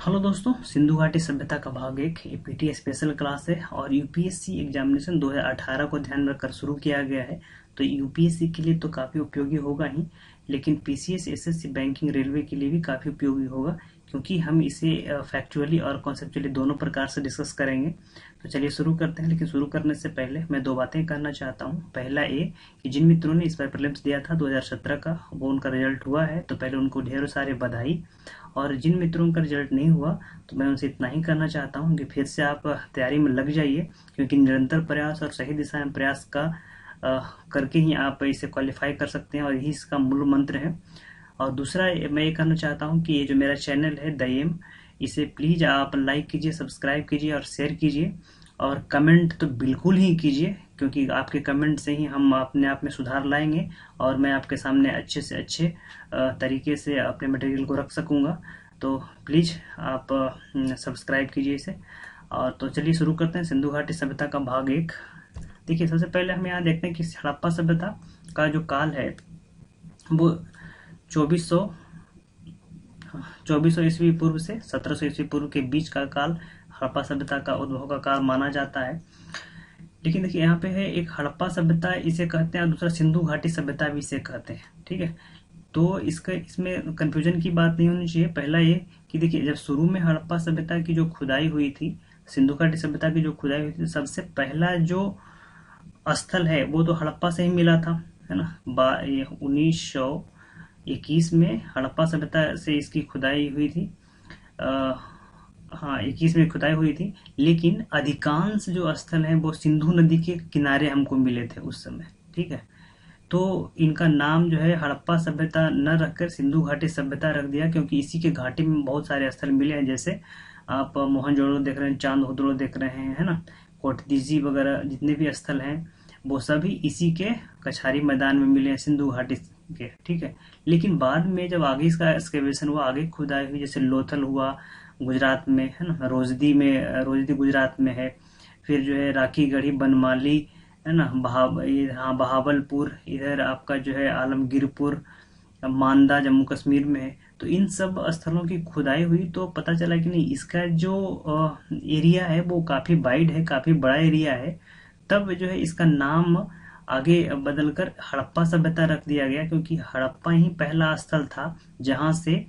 Hello दोस्तों, सिंधु घाटी सभ्यता का भाग एक पीटी स्पेशल क्लास है और यूपीएससी एग्जामिनेशन 2018 को ध्यान रखकर शुरू किया गया है। तो यूपीएससी के लिए तो काफ़ी उपयोगी होगा ही, लेकिन पीसीएस एसएससी बैंकिंग रेलवे के लिए भी काफ़ी उपयोगी होगा, क्योंकि हम इसे फैक्चुअली और कॉन्सेप्चुअली दोनों प्रकार से डिस्कस करेंगे। तो चलिए शुरू करते हैं, लेकिन शुरू करने से पहले मैं दो बातें करना चाहता हूँ। पहला ये कि जिन मित्रों ने इस बार प्रीलिम्स दिया था 2017 का, वो उनका रिजल्ट हुआ है, तो पहले उनको ढेरों सारे बधाई। और जिन मित्रों का रिजल्ट नहीं हुआ तो मैं उनसे इतना ही करना चाहता हूँ कि फिर से आप तैयारी में लग जाइए, क्योंकि निरंतर प्रयास और सही दिशा में प्रयास का करके ही आप इसे क्वालिफाई कर सकते हैं, और यही इसका मूल मंत्र है। और दूसरा मैं ये कहना चाहता हूँ कि ये जो मेरा चैनल है द एम, इसे प्लीज़ आप लाइक कीजिए, सब्सक्राइब कीजिए और शेयर कीजिए, और कमेंट तो बिल्कुल ही कीजिए, क्योंकि आपके कमेंट से ही हम अपने आप में सुधार लाएंगे और मैं आपके सामने अच्छे से अच्छे तरीके से अपने मटेरियल को रख सकूंगा। तो प्लीज़ आप सब्सक्राइब कीजिए इसे। और तो चलिए शुरू करते हैं सिंधु घाटी सभ्यता का भाग एक। देखिए, सबसे पहले हम यहाँ देखते हैं कि हड़प्पा सभ्यता का जो काल है वो 2400 ईस्वी पूर्व से 1700 ईस्वी पूर्व के बीच का काल हड़प्पा सभ्यता का उद्भव का काल माना जाता है। लेकिन देखिए, यहाँ पे है एक हड़प्पा सभ्यता इसे कहते हैं और दूसरा सिंधु घाटी सभ्यता भी इसे कहते हैं, ठीक है। तो इसमें कंफ्यूजन की बात नहीं होनी चाहिए। पहला ये कि देखिए, जब शुरू में हड़प्पा सभ्यता की जो खुदाई हुई थी, सिंधु घाटी सभ्यता की जो खुदाई हुई थी, सबसे पहला जो स्थल है वो तो हड़प्पा से ही मिला था, है ना। 1921 में हड़प्पा सभ्यता से इसकी खुदाई हुई थी। हाँ, 21 में खुदाई हुई थी, लेकिन अधिकांश जो स्थल हैं वो सिंधु नदी के किनारे हमको मिले थे उस समय, ठीक है। तो इनका नाम जो है हड़प्पा सभ्यता न रखकर सिंधु घाटी सभ्यता रख दिया, क्योंकि इसी के घाटी में बहुत सारे स्थल मिले हैं। जैसे आप मोहनजोदड़ो देख रहे हैं, चांदहोदड़ो देख रहे हैं, है ना, कोटदीजी वगैरह जितने भी स्थल हैं वो सभी इसी के कछारी मैदान में मिले हैं, सिंधु घाटी के, ठीक है। लेकिन बाद में जब आगे इसका एक्सकेवेशन हुआ, आगे खुदाई हुई, जैसे लोथल हुआ गुजरात में, है ना, रोजदी गुजरात में है, फिर जो है राखी गढ़ी बनमाली, है ना, हाँ, बहावलपुर, इधर आपका जो है आलमगीरपुर, मांदा जम्मू कश्मीर में है। तो इन सब स्थलों की खुदाई हुई तो पता चला कि नहीं, इसका जो एरिया है वो काफी वाइड है, काफी बड़ा एरिया है। तब जो है इसका नाम आगे बदलकर हड़प्पा सभ्यता रख दिया गया, क्योंकि हड़प्पा ही पहला स्थल था जहां से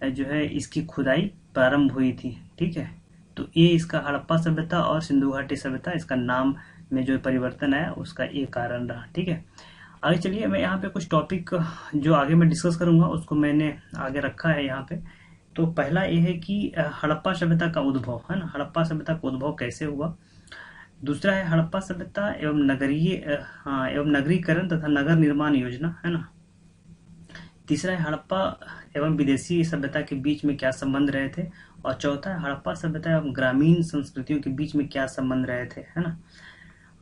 जो है इसकी खुदाई प्रारंभ हुई थी, ठीक है। तो ये इसका हड़प्पा सभ्यता और सिंधु घाटी सभ्यता, इसका नाम में जो परिवर्तन आया उसका ये कारण रहा, ठीक है। आगे चलिए, मैं यहाँ पे कुछ टॉपिक जो आगे मैं डिस्कस करूंगा उसको मैंने आगे रखा है यहाँ पे। तो पहला ये है कि हड़प्पा सभ्यता का उद्भव, है ना, हड़प्पा सभ्यता का उद्भव कैसे हुआ। दूसरा है हड़प्पा सभ्यता एवं नगरीकरण तथा नगर निर्माण योजना, है ना। तीसरा है हड़प्पा एवं विदेशी सभ्यता के बीच में क्या संबंध रहे थे। और चौथा है हड़प्पा सभ्यता एवं ग्रामीण संस्कृतियों के बीच में क्या संबंध रहे थे, है ना।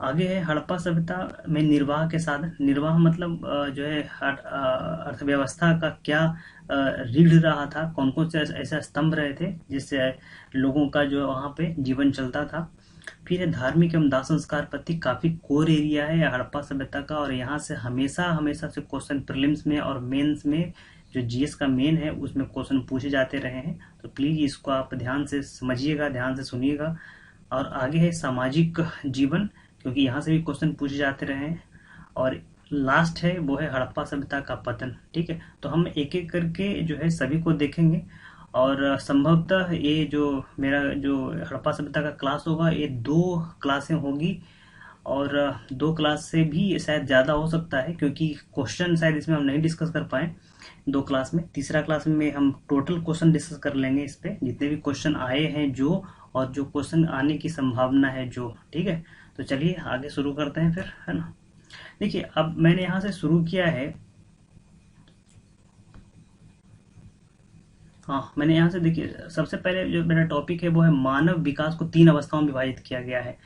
आगे है हड़प्पा सभ्यता में निर्वाह के साधन। निर्वाह मतलब जो है अर्थव्यवस्था का क्या रीढ़ रहा था, कौन कौन से ऐसे स्तंभ रहे थे जिससे लोगों का जो वहाँ पे जीवन चलता था। फिर है धार्मिक एवं दाह संस्कार प्रति, काफी कोर एरिया है हड़प्पा सभ्यता का, और यहाँ से हमेशा हमेशा से क्वेश्चन प्रीलिम्स में और मेंस में, जो जीएस का मेन है उसमें क्वेश्चन पूछे जाते रहे हैं। तो प्लीज इसको आप ध्यान से समझिएगा, ध्यान से सुनिएगा। और आगे है सामाजिक जीवन, क्योंकि यहाँ से भी क्वेश्चन पूछे जाते रहे हैं। और लास्ट है वो है हड़प्पा सभ्यता का पतन, ठीक है। तो हम एक एक करके जो है सभी को देखेंगे, और संभवतः ये जो मेरा जो हड़प्पा सभ्यता का क्लास होगा ये 2 क्लासें होगी, और 2 क्लास से भी शायद ज़्यादा हो सकता है, क्योंकि क्वेश्चन शायद इसमें हम नहीं डिस्कस कर पाए 2 क्लास में। तीसरा क्लास में हम टोटल क्वेश्चन डिस्कस कर लेंगे, इस पे जितने भी क्वेश्चन आए हैं जो, और जो क्वेश्चन आने की संभावना है जो, ठीक है। तो चलिए आगे शुरू करते हैं फिर, है ना। देखिए, अब मैंने यहाँ से शुरू किया है, हाँ, मैंने यहाँ से, देखिए, सबसे पहले जो मेरा टॉपिक है वो है मानव विकास को 3 अवस्थाओं में विभाजित किया गया है।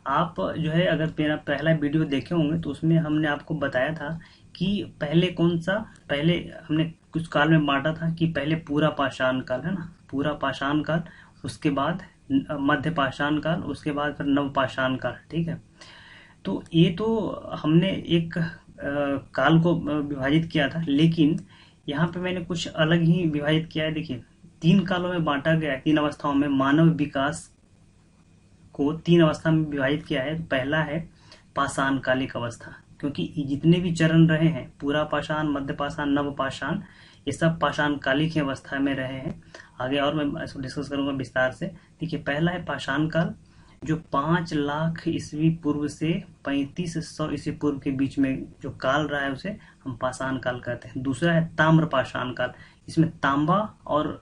आप जो है अगर मेरा पहला वीडियो देखे होंगे तो उसमें हमने आपको बताया था कि पहले हमने कुछ काल में बांटा था, कि पहले पूरा पाषाण काल, है ना, पूरा पाषाण काल, उसके बाद मध्य पाषाण काल, उसके बाद फिर नव पाषाण काल, ठीक है। तो ये तो हमने एक काल को विभाजित किया था, लेकिन यहाँ पे मैंने कुछ अलग ही विभाजित किया है। देखिए, तीन कालों में बांटा गया है, तीन अवस्थाओं में मानव विकास को तीन अवस्था में विभाजित किया है। पहला है पाषाण कालिक अवस्था, क्योंकि जितने भी चरण रहे हैं, पूरा पाषाण, मध्य पाषाण, नव पाषाण, ये सब पाषाण कालिक अवस्था में रहे हैं। आगे और मैं इसको डिस्कस करूंगा विस्तार से। देखिए, पहला है पाषाण काल, जो 5 लाख ईस्वी पूर्व से 3500 ईस्वी पूर्व के बीच में जो काल रहा है उसे हम पाषाण काल कहते हैं। दूसरा है ताम्र पाषाण काल, इसमें तांबा और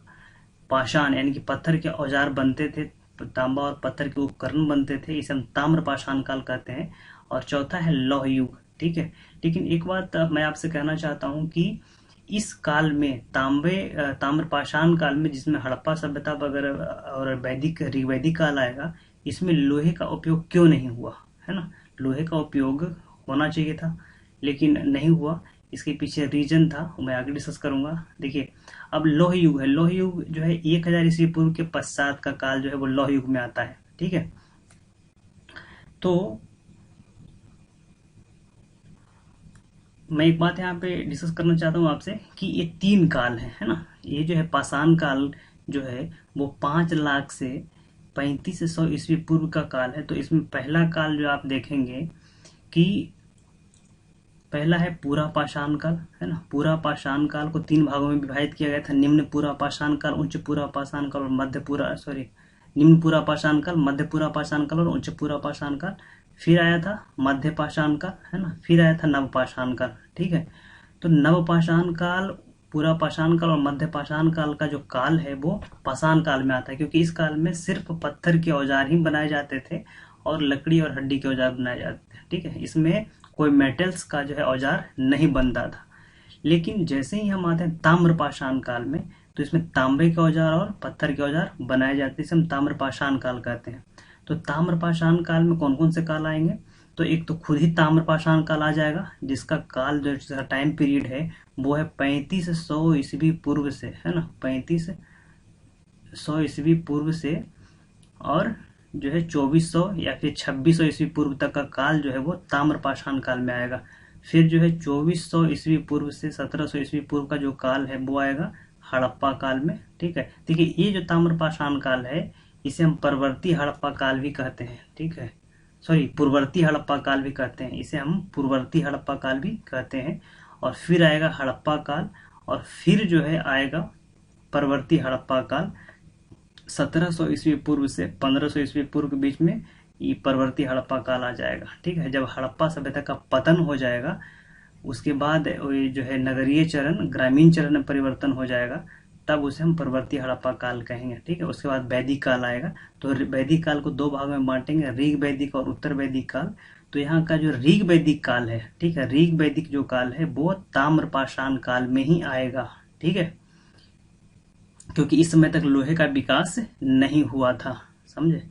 पाषाण यानी कि पत्थर के औजार बनते थे, तांबा और पत्थर के उपकरण बनते थे, इसे हम ताम्र पाषाण काल कहते हैं। और चौथा है लौह युग। ठीक है, लेकिन एक बात मैं आपसे कहना चाहता हूं कि इस काल में ताम्र पाषाण काल में, जिसमें हड़प्पा सभ्यता वगैरह और वैदिक ऋग्वैदिक काल आएगा, इसमें लोहे का उपयोग क्यों नहीं हुआ, है ना। लोहे का उपयोग होना चाहिए था लेकिन नहीं हुआ, इसके पीछे रीजन था, मैं आगे डिस्कस करूंगा। देखिए, अब लौह युग है। लौह युग जो है 1000 ईस्वी पूर्व के पश्चात का काल जो है वो लौह युग में आता है। ठीक है, तो मैं एक बात यहाँ पे डिस्कस करना चाहता हूँ आपसे कि ये तीन काल है ना। ये जो है पाषाण काल जो है वो 5 लाख से 3500 ईस्वी पूर्व का काल है। तो इसमें पहला काल जो आप देखेंगे कि पहला है पूरा पाषाण काल, है ना। पूरा पाषाण काल को 3 भागों में विभाजित किया गया था, निम्न पूरा पाषाण काल, उच्च पूरा पाषाण काल और निम्न पूरा पाषाण काल, मध्य पूरा पाषाण काल और उच्च पूरा पाषाण काल। फिर आया था मध्य पाषाण काल, है ना। फिर आया था नव पाषाण काल। ठीक है, तो नव पाषाण काल, पूरा पाषाण काल और मध्य पाषाण काल का जो काल है वो पाषाण काल में आता है, क्योंकि इस काल में सिर्फ पत्थर के औजार ही बनाए जाते थे और लकड़ी और हड्डी के औजार बनाए जाते थे। ठीक है, इसमें कोई मेटल्स का जो है औजार नहीं बनता था। लेकिन जैसे ही हम आते हैं ताम्र पाषाण काल में, तो इसमें तांबे के औजार और पत्थर के औजार बनाए जाते हैं, इसे हम ताम्र पाषाण काल कहते हैं। तो ताम्र पाषाण काल में कौन कौन से काल आएंगे, तो एक तो खुद ही ताम्र पाषाण काल आ जाएगा, जिसका काल जो टाइम पीरियड है वो है 3500 ईस्वी पूर्व से, है ना, 3500 ईस्वी पूर्व से, और जो है 2400 या फिर 2600 ईस्वी पूर्व तक का काल जो है वो ताम्र पाषाण काल में आएगा। फिर जो है 2400 ईस्वी पूर्व से 1700 ईस्वी पूर्व का जो काल है वो आएगा हड़प्पा काल में। ठीक है, देखिए ये जो ताम्र पाषाण काल है इसे हम परवर्ती हड़प्पा काल भी कहते हैं। ठीक है, सॉरी, पूर्ववर्ती हड़प्पा काल भी कहते हैं, इसे हम पूर्ववर्ती हड़प्पा काल भी कहते हैं। और फिर आएगा हड़प्पा काल, और फिर जो है आएगा परवर्ती हड़प्पा काल। 1700 ईस्वी पूर्व से 1500 ईस्वी पूर्व के बीच में ये परवर्ती हड़प्पा काल आ जाएगा। ठीक है, जब हड़प्पा सभ्यता का पतन हो जाएगा उसके बाद जो है नगरीय चरण ग्रामीण चरण में परिवर्तन हो जाएगा, तब उसे हम परवर्ती हड़प्पा काल कहेंगे। ठीक है, उसके बाद वैदिक काल आएगा। तो वैदिक काल को 2 भाग में बांटेंगे, ऋग वैदिक और उत्तर वैदिक काल। तो यहाँ का जो ऋग वैदिक काल है, ठीक है, ऋग वैदिक जो काल है वो ताम्र पाषाण काल में ही आएगा। ठीक है, क्योंकि इस समय तक लोहे का विकास नहीं हुआ था, समझे।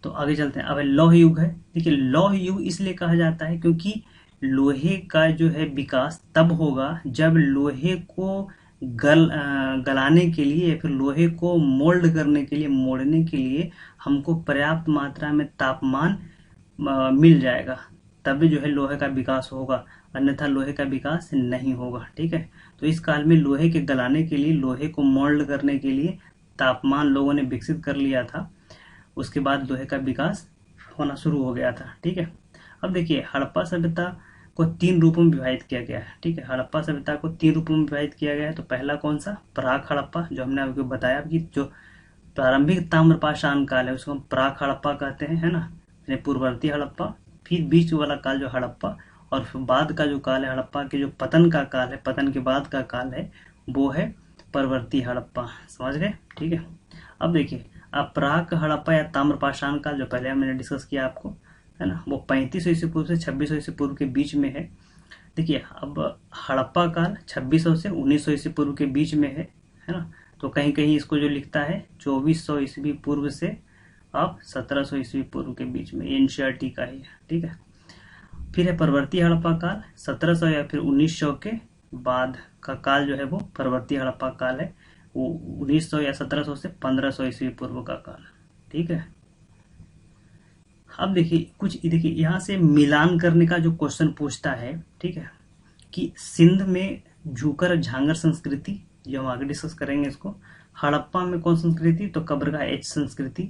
तो आगे चलते हैं। अब लौह युग है। देखिए, लौह युग इसलिए कहा जाता है क्योंकि लोहे का जो है विकास तब होगा जब लोहे को गलाने के लिए या फिर लोहे को मोल्ड करने के लिए, मोड़ने के लिए हमको पर्याप्त मात्रा में तापमान मिल जाएगा, तभी जो है लोहे का विकास होगा, अन्यथा लोहे का विकास नहीं होगा। ठीक है, तो इस काल में लोहे के गलाने के लिए, लोहे को मोल्ड करने के लिए तापमान लोगों ने विकसित कर लिया था, उसके बाद लोहे का विकास होना शुरू हो गया था। ठीक है, अब देखिए हड़प्पा सभ्यता को 3 रूपों में विभाजित किया गया है। ठीक है, हड़प्पा सभ्यता को 3 रूपों में विभाजित किया गया है। तो पहला कौन सा, प्राक हड़प्पा, जो हमने आपको बताया कि जो प्रारंभिक ताम्र पाषाण काल है उसको हम प्राक हड़प्पा कहते हैं, है ना, पूर्ववर्ती हड़प्पा। फिर बीच वाला काल जो हड़प्पा, और फिर बाद का जो काल है हड़प्पा के जो पतन का काल है, पतन के बाद का काल है, वो है परवर्ती हड़प्पा। समझ गए। ठीक है, अब देखिए, अब प्राक हड़प्पा या ताम्र पाषाण काल जो पहले मैंने डिस्कस किया आपको, है ना, वो 3500 ईस्वी पूर्व से 2600 ईस्वी पूर्व के बीच में है। देखिए, अब हड़प्पा काल 2600 से 1900 ईस्वी पूर्व के बीच में है ना। तो कहीं कहीं इसको जो लिखता है 2400 ईस्वी पूर्व से अब 1700 ईस्वी पूर्व के बीच में, एनसीईआरटी का ही है। ठीक है, फिर है परवर्ती हड़प्पा काल, 1700 या फिर 1900 के बाद का काल जो है वो परवर्ती हड़प्पा काल है, वो 1900 या 1700 से 1500 ईस्वी पूर्व का काल। ठीक है, अब देखिए यहाँ से मिलान करने का जो क्वेश्चन पूछता है, ठीक है, कि सिंध में झूकर झांगर संस्कृति, जो हम आगे डिस्कस करेंगे इसको, हड़प्पा में कौन संस्कृति, तो कब्रगाह एच संस्कृति,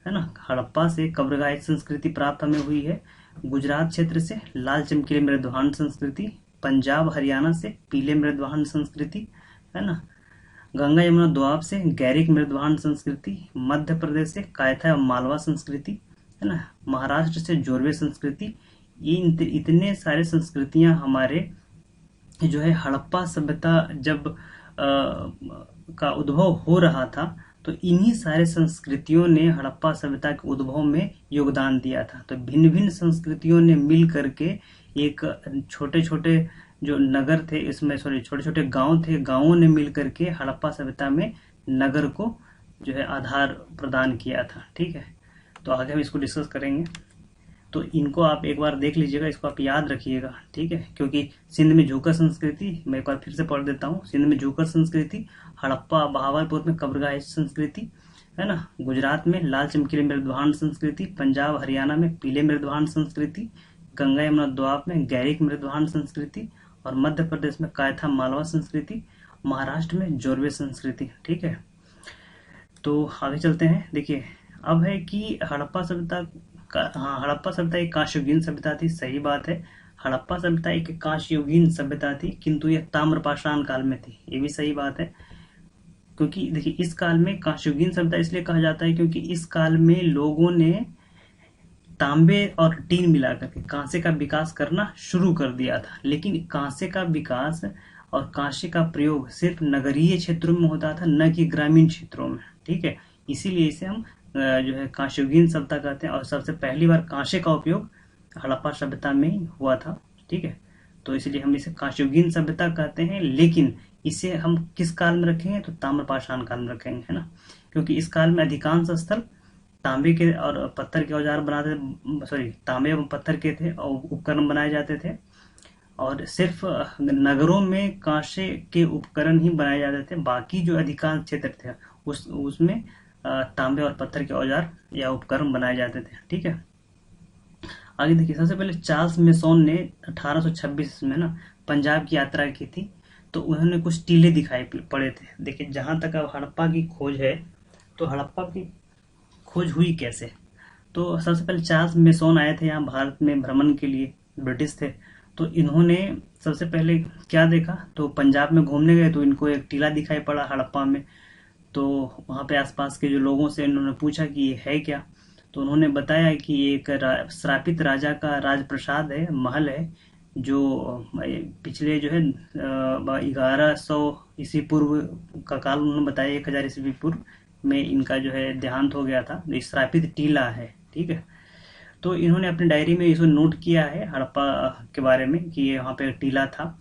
है ना। हड़प्पा से कब्रगाह एच संस्कृति प्राप्त हमें हुई है। गुजरात क्षेत्र से लाल चमकीले मृदवाहन संस्कृति, पंजाब हरियाणा से पीले मृदवाहन संस्कृति, है ना। गंगा यमुना दोआब से गैरिक मृदवाहन संस्कृति, मध्य प्रदेश से कायथा और मालवा संस्कृति, है ना। महाराष्ट्र से जोरवे संस्कृति। ये इतने सारे संस्कृतियां हमारे जो है हड़प्पा सभ्यता जब का उद्भव हो रहा था, तो इन्हीं सारे संस्कृतियों ने हड़प्पा सभ्यता के उद्भव में योगदान दिया था। तो भिन्न भिन्न संस्कृतियों ने मिल करके एक छोटे छोटे जो नगर थे, इसमें सॉरी छोटे छोटे गांव थे, गांवों ने मिल करके हड़प्पा सभ्यता में नगर को जो है आधार प्रदान किया था। ठीक है, तो आगे हम इसको डिस्कस करेंगे। तो इनको आप एक बार देख लीजिएगा, इसको आप याद रखिएगा, ठीक है। क्योंकि सिंध में झूकर संस्कृति, मैं एक बार फिर से पढ़ देता हूँ। सिंध में झूकर संस्कृति, हड़प्पा बहावलपुर में कब्रगाह संस्कृति, है ना। गुजरात में लाल चमकीले मृदवाहन संस्कृति, पंजाब हरियाणा में पीले मृदवाहन संस्कृति, गंगा यमुना दोआब में गैरिक मृदवाहन संस्कृति, और मध्य प्रदेश में कायथा मालवा संस्कृति, महाराष्ट्र में जोरवे संस्कृति। ठीक है, तो आगे चलते हैं। देखिए अब है कि हड़प्पा सभ्यता हाँ, हड़प्पा सभ्यता एक कांस्ययुगीन सभ्यता थी, सही बात है। हड़प्पा सभ्यता एक कांस्ययुगीन सभ्यता थी, किंतु यह ताम्रपाषाण काल में थी, ये भी सही बात है। क्योंकि देखिए इस काल में कांस्ययुगीन सभ्यता इसलिए कहा जाता है क्योंकि इस काल में लोगों ने तांबे और टीन मिलाकर के कांसे का विकास करना शुरू कर दिया था। लेकिन कांसे का विकास और कांसे का प्रयोग सिर्फ नगरीय क्षेत्रों में होता था, न कि ग्रामीण क्षेत्रों में। ठीक है, इसीलिए इसे हम जो है कांस्ययुगीन सभ्यता कहते हैं। और सबसे पहली बार कांसे का उपयोग हड़प्पा सभ्यता में ही हुआ था। ठीक है, तो इसलिए हम इसे कांस्ययुगीन सभ्यता कहते हैं। लेकिन इसे हम किस काल में रखेंगे, तो ताम्रपाषाण काल में रखेंगे, है ना। क्योंकि इस काल में अधिकांश स्थल तांबे के और पत्थर के औजार बनाते, सॉरी तांबे और पत्थर के थे और उपकरण बनाए जाते थे, और सिर्फ नगरों में कांसे के उपकरण ही बनाए जाते थे। बाकी जो अधिकांश क्षेत्र थे उसमें तांबे और पत्थर के औजार या उपकरण बनाए जाते थे। ठीक है, आगे देखिए। सबसे पहले चार्ल्स मेसोन ने 1826 में ना पंजाब की यात्रा की थी, तो उन्होंने कुछ टीले दिखाई पड़े थे। देखिए जहां तक अब हड़प्पा की खोज है, तो हड़प्पा की खोज हुई कैसे, तो सबसे पहले चार्ल्स मेसोन आए थे यहाँ भारत में भ्रमण के लिए, ब्रिटिश थे। तो इन्होंने सबसे पहले क्या देखा, तो पंजाब में घूमने गए तो इनको एक टीला दिखाई पड़ा हड़प्पा में। तो वहाँ पे आसपास के जो लोगों से इन्होंने पूछा कि ये है क्या, तो उन्होंने बताया कि ये एक श्रापित राजा का राजप्रसाद है, महल है, जो पिछले जो है 1100 ईस्वी पूर्व का काल उन्होंने बताया, 1000 ईस्वी पूर्व में इनका जो है देहांत हो गया था। ये श्रापित टीला है। ठीक है, तो इन्होंने अपनी डायरी में इसको नोट किया है हड़प्पा के बारे में कि ये वहाँ पे एक टीला था,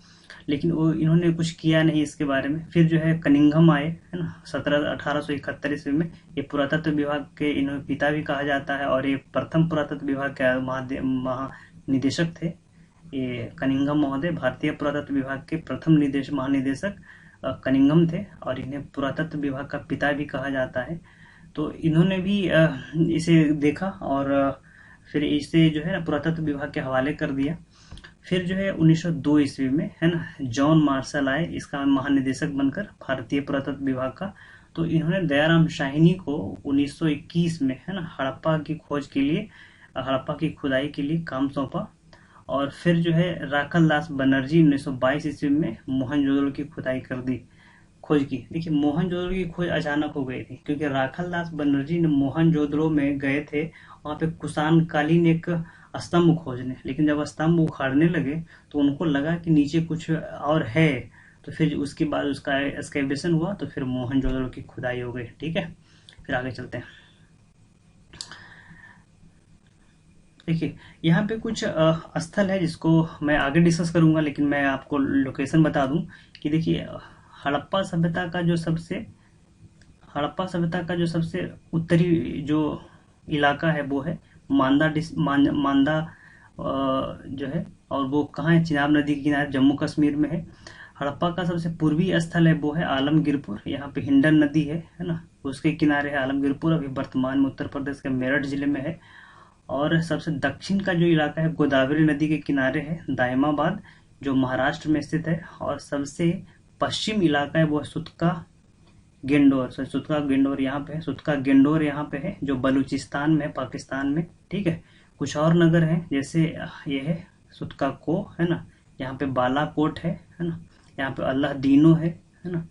लेकिन वो इन्होंने कुछ किया नहीं इसके बारे में। फिर जो है कनिंघम आए, है ना, 1871 ईस्वी में। ये पुरातत्व विभाग के इन्होंने पिता भी कहा जाता है, और ये प्रथम पुरातत्व विभाग के महानिदेशक थे। ये कनिंघम महोदय भारतीय पुरातत्व विभाग के प्रथम महानिदेशक कनिंघम थे, और इन्हें पुरातत्व विभाग का पिता भी कहा जाता है। तो इन्होंने भी इसे देखा और फिर इसे जो है ना पुरातत्व विभाग के हवाले कर दिया। फिर जो है 1902 ईस्वी में, है ना, जॉन मार्शल आए इसका महानिदेशक बनकर भारतीय पुरातत्व विभाग का। तो इन्होंने दयाराम शाहिनी को 1921 में, है ना, हड़प्पा की खोज के लिए, हड़प्पा की खुदाई के लिए काम सौंपा। और फिर जो है राखल दास बनर्जी 1922 ईस्वी में मोहनजोदड़ो की खुदाई कर दी, खोज की। देखिए मोहनजोदड़ो की खोज अचानक हो गई थी, क्योंकि राखल दास बनर्जी ने मोहनजोदड़ो में गए थे, वहां पे कुषाण कालीन एक स्तंभ खोजने। लेकिन जब स्तंभ उखाड़ने लगे तो उनको लगा कि नीचे कुछ और है, तो फिर उसके बाद उसका एक्सकेवेशन हुआ, तो फिर मोहनजोदड़ो की खुदाई हो गई। ठीक है, फिर आगे चलते हैं। देखिए यहाँ पे कुछ स्थल है जिसको मैं आगे डिस्कस करूंगा, लेकिन मैं आपको लोकेशन बता दूं कि देखिए हड़प्पा सभ्यता का जो सबसे उत्तरी जो इलाका है वो है मांदा जो है, और वो कहाँ है, चिनाब नदी के किनारे जम्मू कश्मीर में है। हड़प्पा का सबसे पूर्वी स्थल है वो है आलमगीरपुर, यहाँ पे हिंडन नदी है ना, उसके किनारे है आलमगीरपुर, अभी वर्तमान में उत्तर प्रदेश के मेरठ जिले में है। और सबसे दक्षिण का जो इलाका है गोदावरी नदी के किनारे है दायमाबाद, जो महाराष्ट्र में स्थित है। और सबसे पश्चिम इलाका है वो सुतका गेंडोर, सॉरी सुतका गेंडोर यहाँ पे है, सुतका गेंडोर यहाँ पे है जो बलूचिस्तान में है, पाकिस्तान में। ठीक है, कुछ और नगर हैं जैसे ये है सुतका को, है ना, यहाँ पे बालाकोट है ना, यहाँ पे अल्लाह दीनो है ना।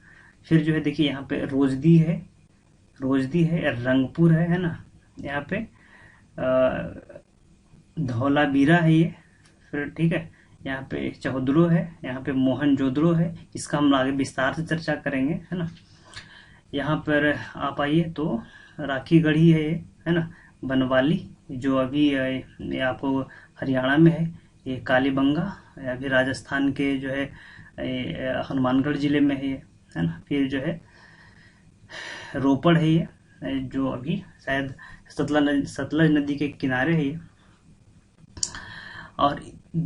फिर जो है देखिए यहाँ पे रोजदी है, रंगपुर है ना, यहाँ पे धौलावीरा है ये। फिर ठीक है, यहाँ पे चौधरो है, यहाँ पे मोहनजोदड़ो है, इसका हम आगे विस्तार से चर्चा करेंगे, है ना। यहाँ पर आप आइए तो राखी गढ़ी है ये, है ना, बनवाली जो अभी ये आपको हरियाणा में है, ये कालीबंगा अभी राजस्थान के जो है हनुमानगढ़ जिले में है ये, है ना। फिर जो है रोपड़ है ये जो अभी शायद सतलज नदी के किनारे है ये। और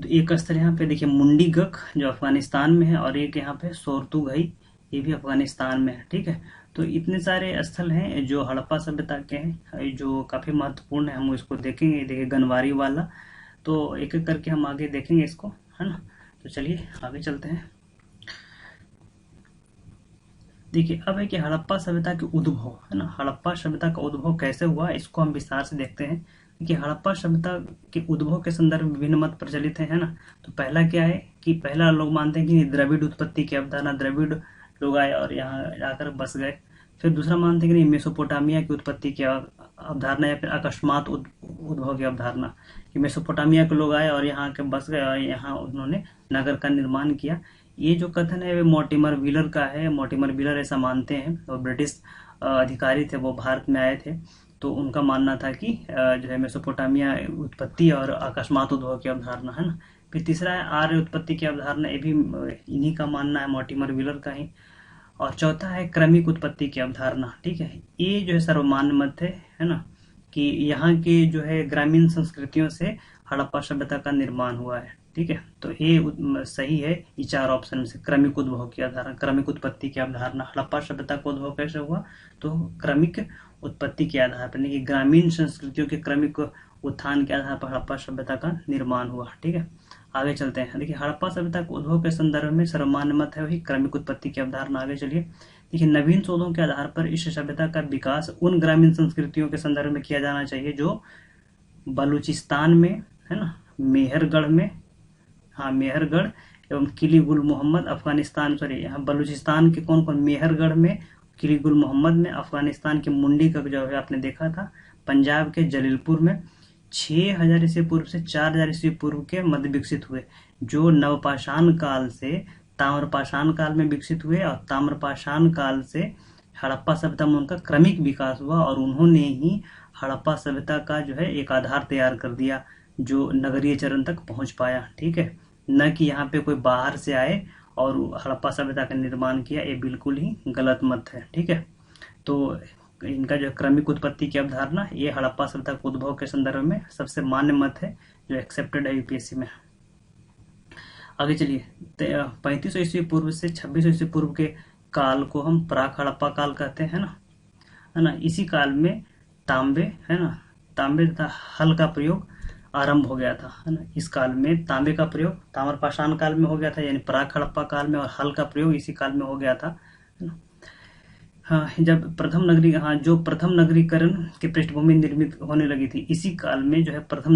एक स्थल यहाँ पे देखिए मुंडीगक जो अफगानिस्तान में है, और एक यहाँ पे सोरतुगई ये भी अफगानिस्तान में है। ठीक है, तो इतने सारे स्थल हैं जो हड़प्पा सभ्यता के हैं जो काफी महत्वपूर्ण है, हम इसको देखेंगे। देखिए गनवारी वाला, तो एक एक करके हम आगे देखेंगे इसको, है ना। तो चलिए आगे चलते हैं। देखिए अब है कि हड़प्पा सभ्यता के उद्भव, है ना, हड़प्पा सभ्यता का उद्भव कैसे हुआ इसको हम विस्तार से देखते हैं। कि हड़प्पा सभ्यता के उद्भव के संदर्भ में विभिन्न मत प्रचलित है ना। तो पहला क्या है कि पहला लोग मानते हैं कि द्रविड़ उत्पत्ति की अवधारणा, द्रविड़ लोग आए और यहाँ आकर बस गए। फिर दूसरा मानते हैं कि नहीं, मेसोपोटामिया की उत्पत्ति की अवधारणा या फिर अकस्मात उद्भव की अवधारणा, कि मेसोपोटामिया के लोग आए और यहाँ आके बस गए और यहाँ उन्होंने नगर का निर्माण किया। ये जो कथन है वे मॉर्टिमर व्हीलर का है, मॉर्टिमर व्हीलर ऐसा मानते हैं, और ब्रिटिश अधिकारी थे वो भारत में आए थे, तो उनका मानना था कि जो है मेसोपोटामिया उत्पत्ति और अकस्मात उद्भव की अवधारणा, है ना। फिर तीसरा है आर्य उत्पत्ति की अवधारणा, ये भी इन्हीं का मानना है, मॉर्टिमर व्हीलर का ही। और चौथा है क्रमिक उत्पत्ति की अवधारणा। ठीक है, ये जो है सर्वमान्य मत है ना, कि यहाँ के जो है ग्रामीण संस्कृतियों से हड़प्पा सभ्यता का निर्माण हुआ है। ठीक है, तो ये सही है ये चार ऑप्शन में से। क्रमिक उद्भव की अवधारणा, क्रमिक उत्पत्ति की अवधारणा, हड़प्पा सभ्यता का उद्भव कैसे हुआ, तो क्रमिक उत्पत्ति के आधार पर, यानी कि ग्रामीण संस्कृतियों के क्रमिक उत्थान के आधार पर हड़प्पा सभ्यता का निर्माण हुआ। ठीक है, आगे चलते हैं। देखिए हड़प्पा सभ्यता के उद्भव के संदर्भ में सर्वमान्य मत है वही क्रमिक उत्पत्ति की अवधारणा। आगे चलिए, देखिए नवीन शोधों के आधार पर इस सभ्यता का विकास उन ग्रामीण संस्कृतियों के संदर्भ में किया जाना चाहिए जो बलूचिस्तान में, है ना, मेहरगढ़ में, हाँ मेहरगढ़ एवं किली गुल मोहम्मद अफगानिस्तान, सॉरी यहाँ बलूचिस्तान के कौन कौन, मेहरगढ़ में, किली गुल मोहम्मद में, अफगानिस्तान के मुंडी का जो है आपने देखा था, पंजाब के जलीलपुर में 6000 ईस्वी पूर्व से 4000 ईस्वी पूर्व के मध्य विकसित हुए, जो नवपाषाण काल से ताम्रपाषाण काल में विकसित हुए, और ताम्रपाषाण काल से हड़प्पा सभ्यता में उनका क्रमिक विकास हुआ, और उन्होंने ही हड़प्पा सभ्यता का जो है एक आधार तैयार कर दिया जो नगरीय चरण तक पहुंच पाया। ठीक है, न कि यहाँ पे कोई बाहर से आए और हड़प्पा सभ्यता का निर्माण किया, ये बिल्कुल ही गलत मत है। ठीक है, तो इनका जो क्रमिक उत्पत्ति की अवधारणा ये हड़प्पा सभ्यता के उद्भव के संदर्भ में सबसे मान्य मत है जो एक्सेप्टेड है यूपीएससी में। आगे चलिए, 3500 ईस्वी पूर्व से 2600 ईस्वी पूर्व के काल को हम प्राक हड़प्पा काल कहते हैं ना, है ना। इसी काल में तांबे, है ना, तांबे तथा हल का प्रयोग आरंभ हो गया था, है ना। इस काल में तांबे का प्रयोग ताम्रपाषाण काल में हो गया था, यानी प्राक हड़प्पा काल में, और हल का प्रयोग इसी काल में हो गया था, है ना। हाँ, जब प्रथम नगरीकरण की पृष्ठभूमि निर्मित होने लगी थी, इसी काल में जो है प्रथम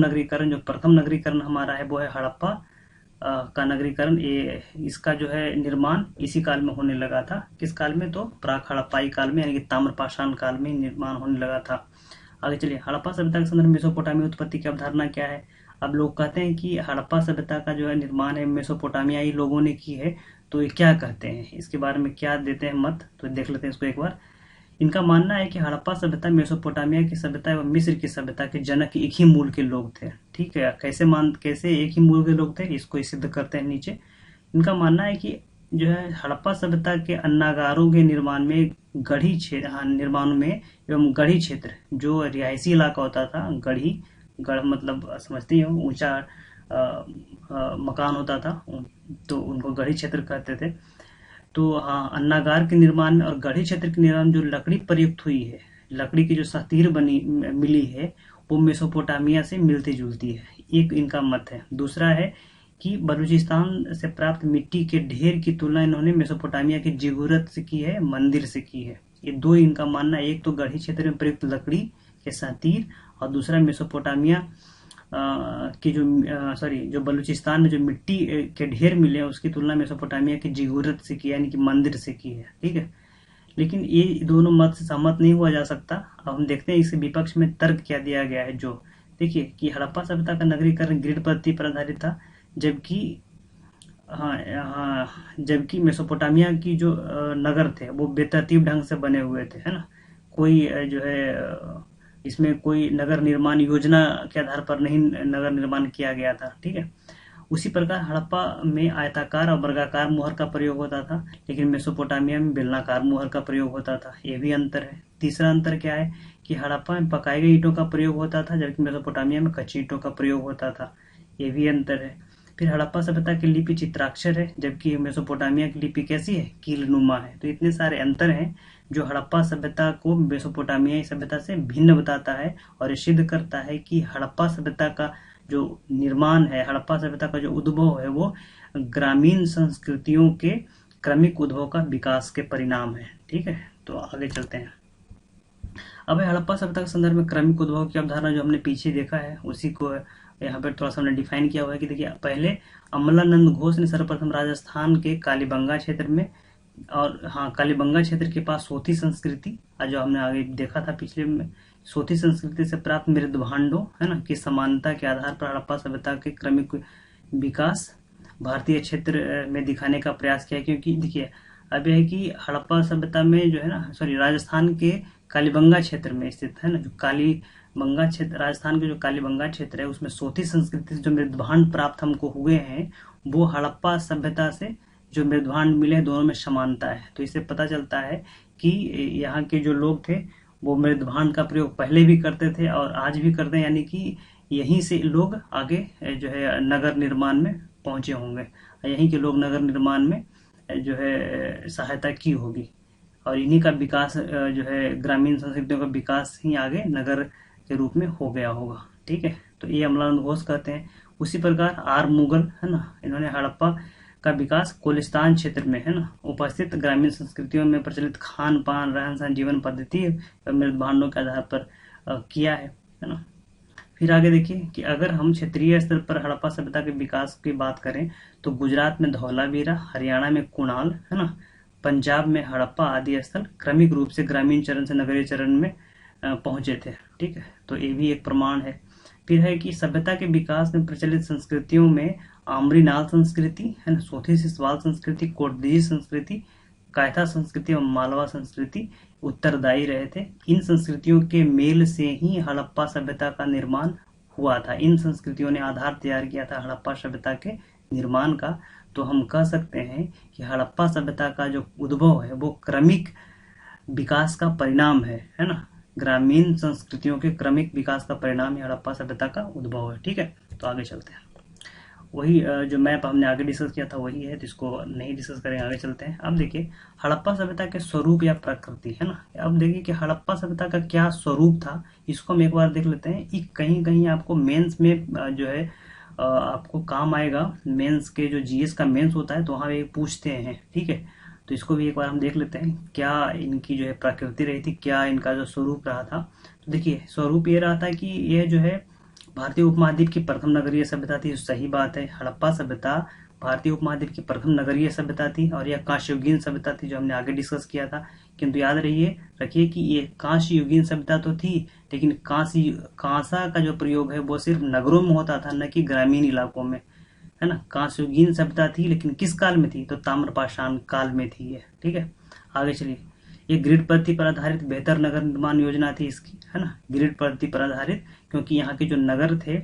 नगरीकरण हमारा है वो है हड़प्पा का नगरीकरण। ये इसका जो है निर्माण इसी काल में होने लगा था। किस काल में, तो प्राक हड़प्पाई काल में, यानी कि ताम्रपाषाण काल में निर्माण होने लगा था। आगे चलिए, हड़प्पा सभ्यता के संदर्भ में मेसोपोटामिया उत्पत्ति की अवधारणा क्या है। अब लोग कहते हैं कि हड़प्पा सभ्यता का जो है निर्माण है मेसोपोटामियाई लोगों ने की है, तो ये क्या कहते हैं, इसके बारे में क्या देते हैं मत, तो देख लेते हैं इसको एक बार। इनका मानना है कि हड़प्पा सभ्यता मेसोपोटामिया की सभ्यता एवं मिस्र की सभ्यता के जनक एक ही मूल के लोग थे। ठीक है, कैसे एक ही मूल के लोग थे, इसको सिद्ध करते हैं नीचे। इनका मानना है कि जो है हड़प्पा सभ्यता के अन्नागारों के निर्माण में गढ़ी क्षेत्र जो रिहायशी इलाका होता था, गढ़ मतलब समझती हो, ऊंचा मकान होता था, तो उनको गढ़ी क्षेत्र कहते थे। तो हाँ, अन्नागार के निर्माण में और गढ़ी क्षेत्र के निर्माण में जो लकड़ी प्रयुक्त हुई है, लकड़ी की जो सतीर मिली है, वो मेसोपोटामिया से मिलती जुलती है, एक इनका मत है। दूसरा है कि बलूचिस्तान से प्राप्त मिट्टी के ढेर की तुलना इन्होंने मेसोपोटामिया के जिगुरत से की है, मंदिर से की है, ये दो इनका मानना है, एक तो गढ़ी क्षेत्र में प्रयुक्त लकड़ी के सातीर और दूसरा मेसोपोटामिया की जो बलूचिस्तान में जो मिट्टी के ढेर मिले हैं उसकी तुलना मेसोपोटामिया की जिगुरत से की, यानी कि मंदिर से की है। ठीक है, लेकिन ये दोनों मत से सहमत नहीं हुआ जा सकता। अब हम देखते हैं इसके विपक्ष में तर्क क्या दिया गया है। जो देखिए कि हड़प्पा सभ्यता का नगरीकरण ग्रिड पद्धति पर आधारित था, जबकि हाँ हाँ जबकि मेसोपोटामिया की जो नगर थे वो बेतरतीब ढंग से बने हुए थे, है ना। कोई इसमें कोई नगर निर्माण योजना के आधार पर नहीं नगर निर्माण किया गया था। ठीक है, उसी प्रकार हड़प्पा में आयताकार और वर्गाकार मोहर का प्रयोग होता था, लेकिन मेसोपोटामिया में बेलनाकार मोहर का प्रयोग होता था। ये भी अंतर है। तीसरा अंतर क्या है कि हड़प्पा में पकाई गई ईंटों का प्रयोग होता था, जबकि मेसोपोटामिया में कच्ची ईंटों का प्रयोग होता था। ये भी अंतर है। फिर हड़प्पा सभ्यता की लिपि चित्राक्षर है, जबकि मेसोपोटामिया की लिपि कैसी है, कीलनुमा है। तो इतने सारे अंतर हैं जो हड़प्पा सभ्यता को मेसोपोटामियाई सभ्यता से भिन्न बताता है, और ये सिद्ध करता है कि हड़प्पा सभ्यता का जो निर्माण है, हड़प्पा सभ्यता का जो उद्भव है, वो ग्रामीण संस्कृतियों के क्रमिक उद्भव का विकास के परिणाम है। ठीक है, तो आगे चलते हैं। अब हड़प्पा सभ्यता के संदर्भ में क्रमिक उद्भव की अवधारणा जो हमने पीछे देखा है उसी को यहाँ पर थोड़ा सा हमने डिफाइन किया हुआ है कि देखिए, पहले अमलानंद घोष ने सर्वप्रथम राजस्थान के कालीबंगा क्षेत्र में, और हाँ कालीबंगा क्षेत्र के पास सोती संस्कृति, जो हमने आगे देखा था पिछले में, सोती संस्कृति से प्राप्त मृदभांडों, है ना, की समानता के आधार पर हड़प्पा सभ्यता के क्रमिक विकास भारतीय क्षेत्र में दिखाने का प्रयास किया। क्योंकि देखिए अब यह है कि हड़प्पा सभ्यता में जो है ना, राजस्थान के कालीबंगा क्षेत्र में स्थित है ना, जो कालीबंगा क्षेत्र, राजस्थान के जो कालीबंगा क्षेत्र है उसमें सोती संस्कृति से जो मृदभांड प्राप्त हमको हुए हैं वो हड़प्पा सभ्यता से जो मृदभांड मिले दोनों में समानता है। तो इससे पता चलता है कि यहाँ के जो लोग थे वो मृदभांड का प्रयोग पहले भी करते थे और आज भी करते हैं, यानी कि यहीं से लोग आगे जो है नगर निर्माण में पहुंचे होंगे, यहीं के लोग नगर निर्माण में जो है सहायता की होगी, और इन्हीं का विकास जो है ग्रामीण संस्कृतियों का विकास ही आगे नगर के रूप में हो गया होगा। ठीक है, तो ये अमलानंद घोष कहते हैं। उसी प्रकार आर मुगल, है ना, इन्होंने हड़प्पा का विकास कोलिस्तान क्षेत्र में, है ना, उपस्थित ग्रामीण संस्कृतियों में प्रचलित खान पान, रहन सहन, जीवन पद्धति मृदभांडों के आधार पर किया है ना। फिर आगे देखिए कि अगर हम क्षेत्रीय स्तर पर हड़प्पा सभ्यता के विकास की बात करें तो गुजरात में धौलावीरा, हरियाणा में कुणाल, है ना, पंजाब में हड़प्पा आदि स्थल क्रमिक रूप से ग्रामीण चरण से नगरीय चरण में पहुंचे थे। ठीक है, तो ये भी एक प्रमाण है। फिर है कि सभ्यता के विकास में प्रचलित संस्कृतियों में आम्रीनाल संस्कृति, है ना, सोथी सिसवाल संस्कृति, कोटदीजी संस्कृति, कायथा संस्कृति और मालवा संस्कृति उत्तरदायी रहे थे। इन संस्कृतियों के मेल से ही हड़प्पा सभ्यता का निर्माण हुआ था। इन संस्कृतियों ने आधार तैयार किया था हड़प्पा सभ्यता के निर्माण का। तो हम कह सकते हैं कि हड़प्पा सभ्यता का जो उद्भव है वो क्रमिक विकास का परिणाम है ना, ग्रामीण संस्कृतियों के क्रमिक विकास का परिणाम ही हड़प्पा सभ्यता का उद्भव है। ठीक है, तो आगे चलते हैं। वही जो मैप हमने आगे डिस्कस किया था वही है, तो इसको नहीं डिस्कस करेंगे, आगे चलते हैं। अब देखिए हड़प्पा सभ्यता के स्वरूप या प्रकृति, है ना। अब देखिए कि हड़प्पा सभ्यता का क्या स्वरूप था, इसको हम एक बार देख लेते हैं। कहीं कहीं आपको मेंस में जो है आपको काम आएगा, मेंस के जो जीएस का मेंस होता है तो वहाँ एक पूछते हैं। ठीक है, तो इसको भी एक बार हम देख लेते हैं, क्या इनकी जो है प्रकृति रही थी, क्या इनका जो स्वरूप रहा था। तो देखिए स्वरूप ये रहा था कि यह जो है भारतीय उपमहाद्वीप की प्रथम नगरीय सभ्यता थी। सही बात है, हड़प्पा सभ्यता भारतीय उपमहाद्वीप की प्रथम नगरीय सभ्यता थी, और यह कांस्य युगीन सभ्यता थी जो हमने आगे डिस्कस किया था। किंतु याद रखिए कि ये कांस्य युगीन सभ्यता तो थी, लेकिन कांसा का जो प्रयोग है वो सिर्फ नगरों में होता था, न कि ग्रामीण इलाकों में, है ना। कांस्य युगीन सभ्यता थी, लेकिन किस काल में थी, तो ताम्रपाषाण काल में थी ये। ठीक है, आगे चलिए। ये ग्रिड पद्धति पर आधारित बेहतर नगर निर्माण योजना थी इसकी, है ना, ग्रिड पद्धति पर आधारित, क्योंकि यहाँ के जो नगर थे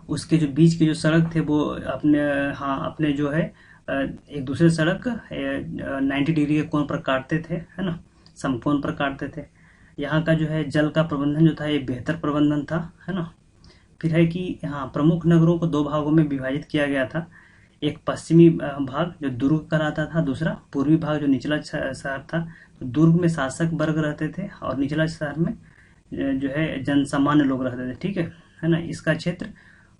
उसके जो बीच के जो सड़क थे वो अपने जो है एक दूसरे सड़क 90 डिग्री के कोण पर काटते थे, है ना, समकोण पर काटते थे। यहाँ का जो है जल का प्रबंधन जो था ये बेहतर प्रबंधन था, है ना। फिर है कि यहाँ प्रमुख नगरों को दो भागों में विभाजित किया गया था। एक पश्चिमी भाग जो दुर्ग कहलाता था, दूसरा पूर्वी भाग जो निचला शहर था। तो दुर्ग में शासक वर्ग रहते थे और निचला शहर में जो है जनसामान्य लोग रहते थे। ठीक है ना। इसका क्षेत्र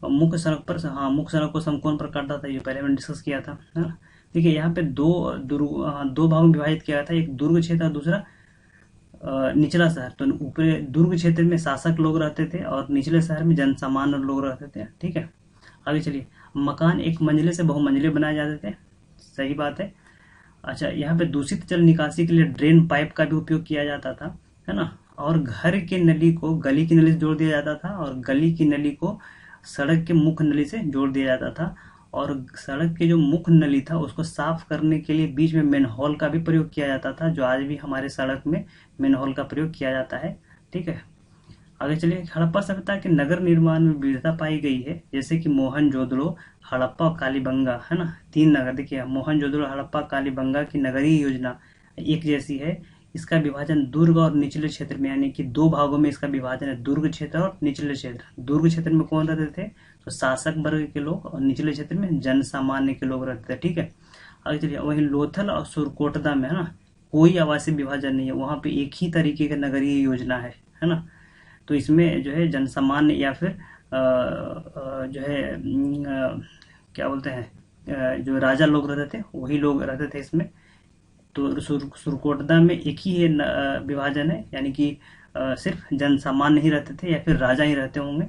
मुख्य सड़क को समकोण पर काटता था, ये पहले मैंने डिस्कस किया था, है ना। देखिए यहाँ पे दो भागों में विभाजित किया था, एक दुर्ग क्षेत्र और दूसरा निचला शहर, तो ऊपरी दुर्ग क्षेत्र में शासक लोग रहते थे और निचले शहर में जनसामान्य लोग रहते थे। ठीक है, आगे चलिए। मकान एक मंजिले से बहुमंजिले बनाए जाते थे, सही बात है। अच्छा, यहाँ पे दूषित जल निकासी के लिए ड्रेन पाइप का भी उपयोग किया जाता था, है ना। और घर के नली को गली की नली से जोड़ दिया जाता था और गली की नली को सड़क के मुख्य नली से जोड़ दिया जाता था। और सड़क के जो मुख्य नली था उसको साफ करने के लिए बीच में मैनहोल का भी प्रयोग किया जाता था, जो आज भी हमारे सड़क में मैनहोल का प्रयोग किया जाता है। ठीक है, आगे चलिए। हड़प्पा सभ्यता के नगर निर्माण में विविधता पाई गई है, जैसे कि मोहनजोदड़ो, हड़प्पा और कालीबंगा, है ना। तीन नगर देखिए, मोहनजोदड़ो, हड़प्पा, कालीबंगा की नगरीय योजना एक जैसी है। इसका विभाजन दुर्ग और निचले क्षेत्र में, यानी कि दो भागों में इसका विभाजन है, दुर्ग क्षेत्र और निचले क्षेत्र। दुर्ग क्षेत्र में कौन रहते थे, तो शासक वर्ग के लोग, और निचले क्षेत्र में जन सामान्य के लोग रहते थे। ठीक है, आगे चलिए। वहीं लोथल और सुरकोटदा में, है ना, कोई आवासीय विभाजन नहीं है, वहां पे एक ही तरीके का नगरीय योजना है ना। तो इसमें जो है जनसामान्य या फिर जो है क्या बोलते हैं, जो राजा लोग रहते थे वही लोग रहते थे इसमें। तो सुरकोटदा में एक ही है विभाजन है, यानी कि सिर्फ जनसामान्य ही रहते थे या फिर राजा ही रहते होंगे।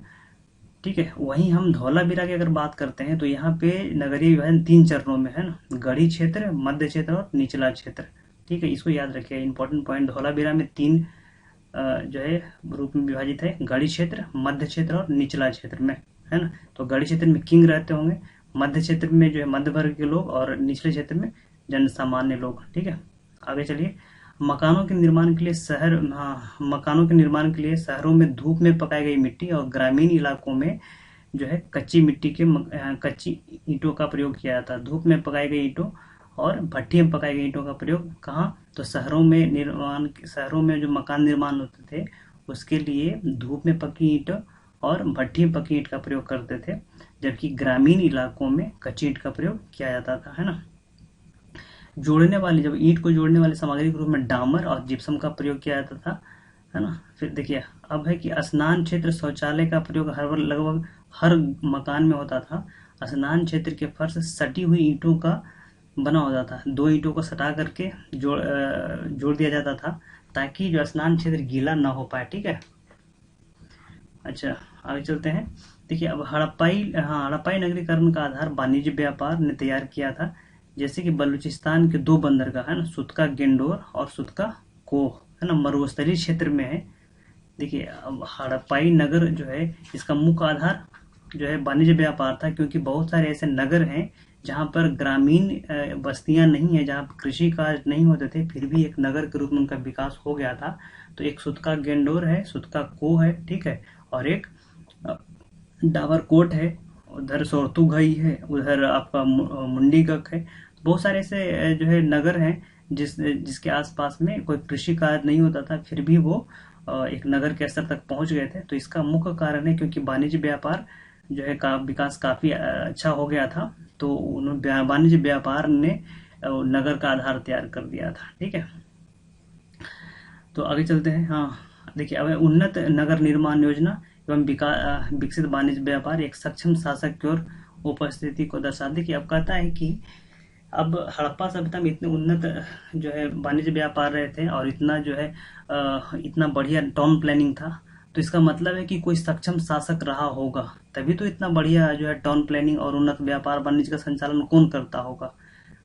ठीक है, वहीं हम धौलावीरा की अगर बात करते हैं तो यहाँ पे नगरीय विभाजन 3 चरणों में है ना, गढ़ी क्षेत्र, मध्य क्षेत्र और निचला क्षेत्र। ठीक है, इसको याद रखिए, इंपॉर्टेंट पॉइंट। धौलावीरा में 3 जो है रूप में विभाजित है, गढ़ी क्षेत्र, मध्य क्षेत्र और निचला क्षेत्र में, है ना। तो गढ़ी क्षेत्र में किंग रहते होंगे, मध्य क्षेत्र में जो है मध्य वर्ग के लोग, और निचले क्षेत्र में जन सामान्य लोग। ठीक है, आगे चलिए। मकानों के निर्माण के लिए मकानों के निर्माण के लिए शहरों में धूप में पकाई गई मिट्टी और ग्रामीण इलाकों में जो है कच्ची मिट्टी के कच्ची ईंटों का प्रयोग किया जाता है। धूप में पकाई गई ईंटों और भट्टी में पकाई गई ईंटों का प्रयोग कहाँ, तो शहरों में जो मकान निर्माण होते थे उसके लिए धूप में पकी ईंट और भट्टी में पकी ईंट का प्रयोग करते थे, जबकि ग्रामीण इलाकों में कच्ची ईंट का प्रयोग किया जाता था, है ना। जब ईंट को जोड़ने वाली सामग्री के रूप में डामर और जिप्सम का प्रयोग किया जाता था, है ना। फिर देखिए, अब है कि स्नान क्षेत्र, शौचालय का प्रयोग लगभग हर मकान में होता था। स्नान क्षेत्र के फर्श सटी हुई ईंटों का बना होता था, 2 ईंटों को सटा करके जोड़ दिया जाता था, ताकि जो स्नान क्षेत्र गीला ना हो पाए। ठीक है, अच्छा आगे चलते हैं। देखिए, अब हड़प्पाई नगरीकरण का आधार वाणिज्य व्यापार ने तैयार किया था, जैसे कि बलूचिस्तान के 2 बंदरगाह, है ना, सुतका गेंडोर और सुतका कोह, है ना, मरुस्थलीय क्षेत्र में है। देखिए, अब हड़प्पाई नगर जो है इसका मुख्य आधार जो है वाणिज्य व्यापार था, क्योंकि बहुत सारे ऐसे नगर हैं जहाँ पर ग्रामीण बस्तियां नहीं है, जहाँ कृषि कार्य नहीं होते थे, फिर भी एक नगर के रूप में उनका विकास हो गया था। तो एक सुतका गेंडोर है, सुतका कोह है, ठीक है, और एक डावरकोट है, उधर सोरतुघई है, उधर आपका मुंडीगक है। बहुत सारे ऐसे जो है नगर हैं जिसके आसपास में कोई कृषि कार्य नहीं होता था, फिर भी वो एक नगर के स्तर तक पहुंच गए थे। तो इसका मुख्य कारण है क्योंकि वाणिज्य व्यापार जो है का विकास काफी अच्छा हो गया था, तो वाणिज्य व्यापार ने नगर का आधार तैयार कर दिया था। ठीक है, तो आगे चलते हैं। हाँ, देखिए, अब उन्नत नगर निर्माण योजना एवं विकसित वाणिज्य व्यापार एक सक्षम शासक की ओर उपस्थिति को दर्शाते। कि अब कहता है कि अब हड़प्पा सभ्यता में इतने उन्नत जो है वाणिज्य व्यापार रहे थे और इतना जो है इतना बढ़िया टाउन प्लानिंग था, तो इसका मतलब है कि कोई सक्षम शासक रहा होगा, तभी तो इतना बढ़िया जो है टाउन प्लानिंग और उन्नत व्यापार वाणिज्य का संचालन कौन करता होगा,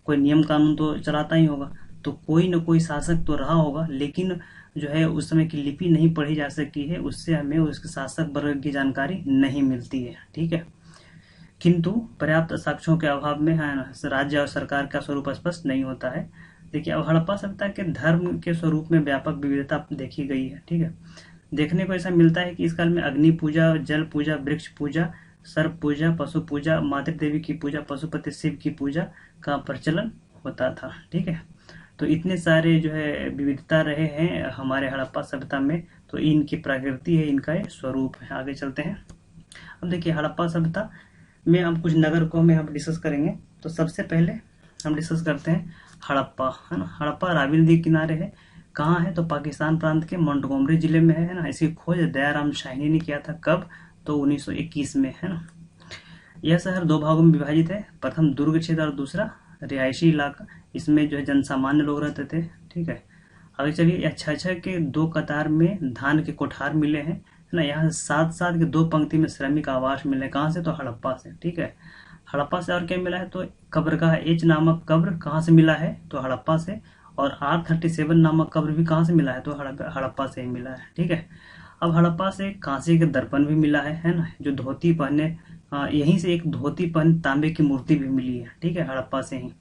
कोई नियम कानून तो चलाता ही होगा। तो कोई न कोई शासक तो रहा होगा, लेकिन जो है उस समय की लिपि नहीं पढ़ी जा सकती है, उससे हमें उसके शासक वर्ग की जानकारी नहीं मिलती है। ठीक है, किंतु पर्याप्त साक्ष्यों के अभाव में राज्य और सरकार का स्वरूप स्पष्ट नहीं होता है। देखिए, अब हड़प्पा सभ्यता के धर्म के स्वरूप में व्यापक विविधता देखी गई है। ठीक है, देखने को ऐसा मिलता है कि इस काल में अग्नि पूजा, जल पूजा, वृक्ष पूजा, सर्प पूजा, पशु पूजा, मातृ देवी की पूजा, पशुपति शिव की पूजा का प्रचलन होता था। ठीक है, तो इतने सारे जो है विविधता रहे हैं हमारे हड़प्पा सभ्यता में, तो इनकी प्रकृति है, इनका स्वरूप है। आगे चलते हैं। अब देखिए, हड़प्पा सभ्यता में हम कुछ नगर को हम डिस्कस करेंगे। तो सबसे पहले हम डिस्कस करते हैं हड़प्पा, है ना। हड़प्पा रावी नदी के किनारे है। कहाँ है, तो पाकिस्तान प्रांत के मोंटगोमरी जिले में है ना। इसकी खोज दयाराम शाहिनी ने किया था, कब, तो 1921 में, है ना। यह शहर 2 भागों में विभाजित है, प्रथम दुर्ग क्षेत्र और दूसरा रिहायशी इलाका। इसमें जो है जनसामान्य लोग रहते थे। ठीक है, आगे चलिए, या छह के 2 कतार में धान के कोठार मिले हैं, है ना। यहाँ से 7 के 2 पंक्ति में श्रमिक आवास मिले, कहाँ से, तो हड़प्पा से, ठीक है। हड़प्पा से और क्या मिला है, तो कब्रगाह एच नामक कब्र कहाँ से मिला है, तो हड़प्पा से। और R37 नामक कब्र भी कहाँ से मिला है, तो हड़प्पा से ही मिला है, ठीक है। अब हड़प्पा से कांसे के दर्पण भी मिला है ना, जो धोती पहने, यहीं से एक धोती पहने तांबे की मूर्ति भी मिली है, ठीक है, हड़प्पा से ही।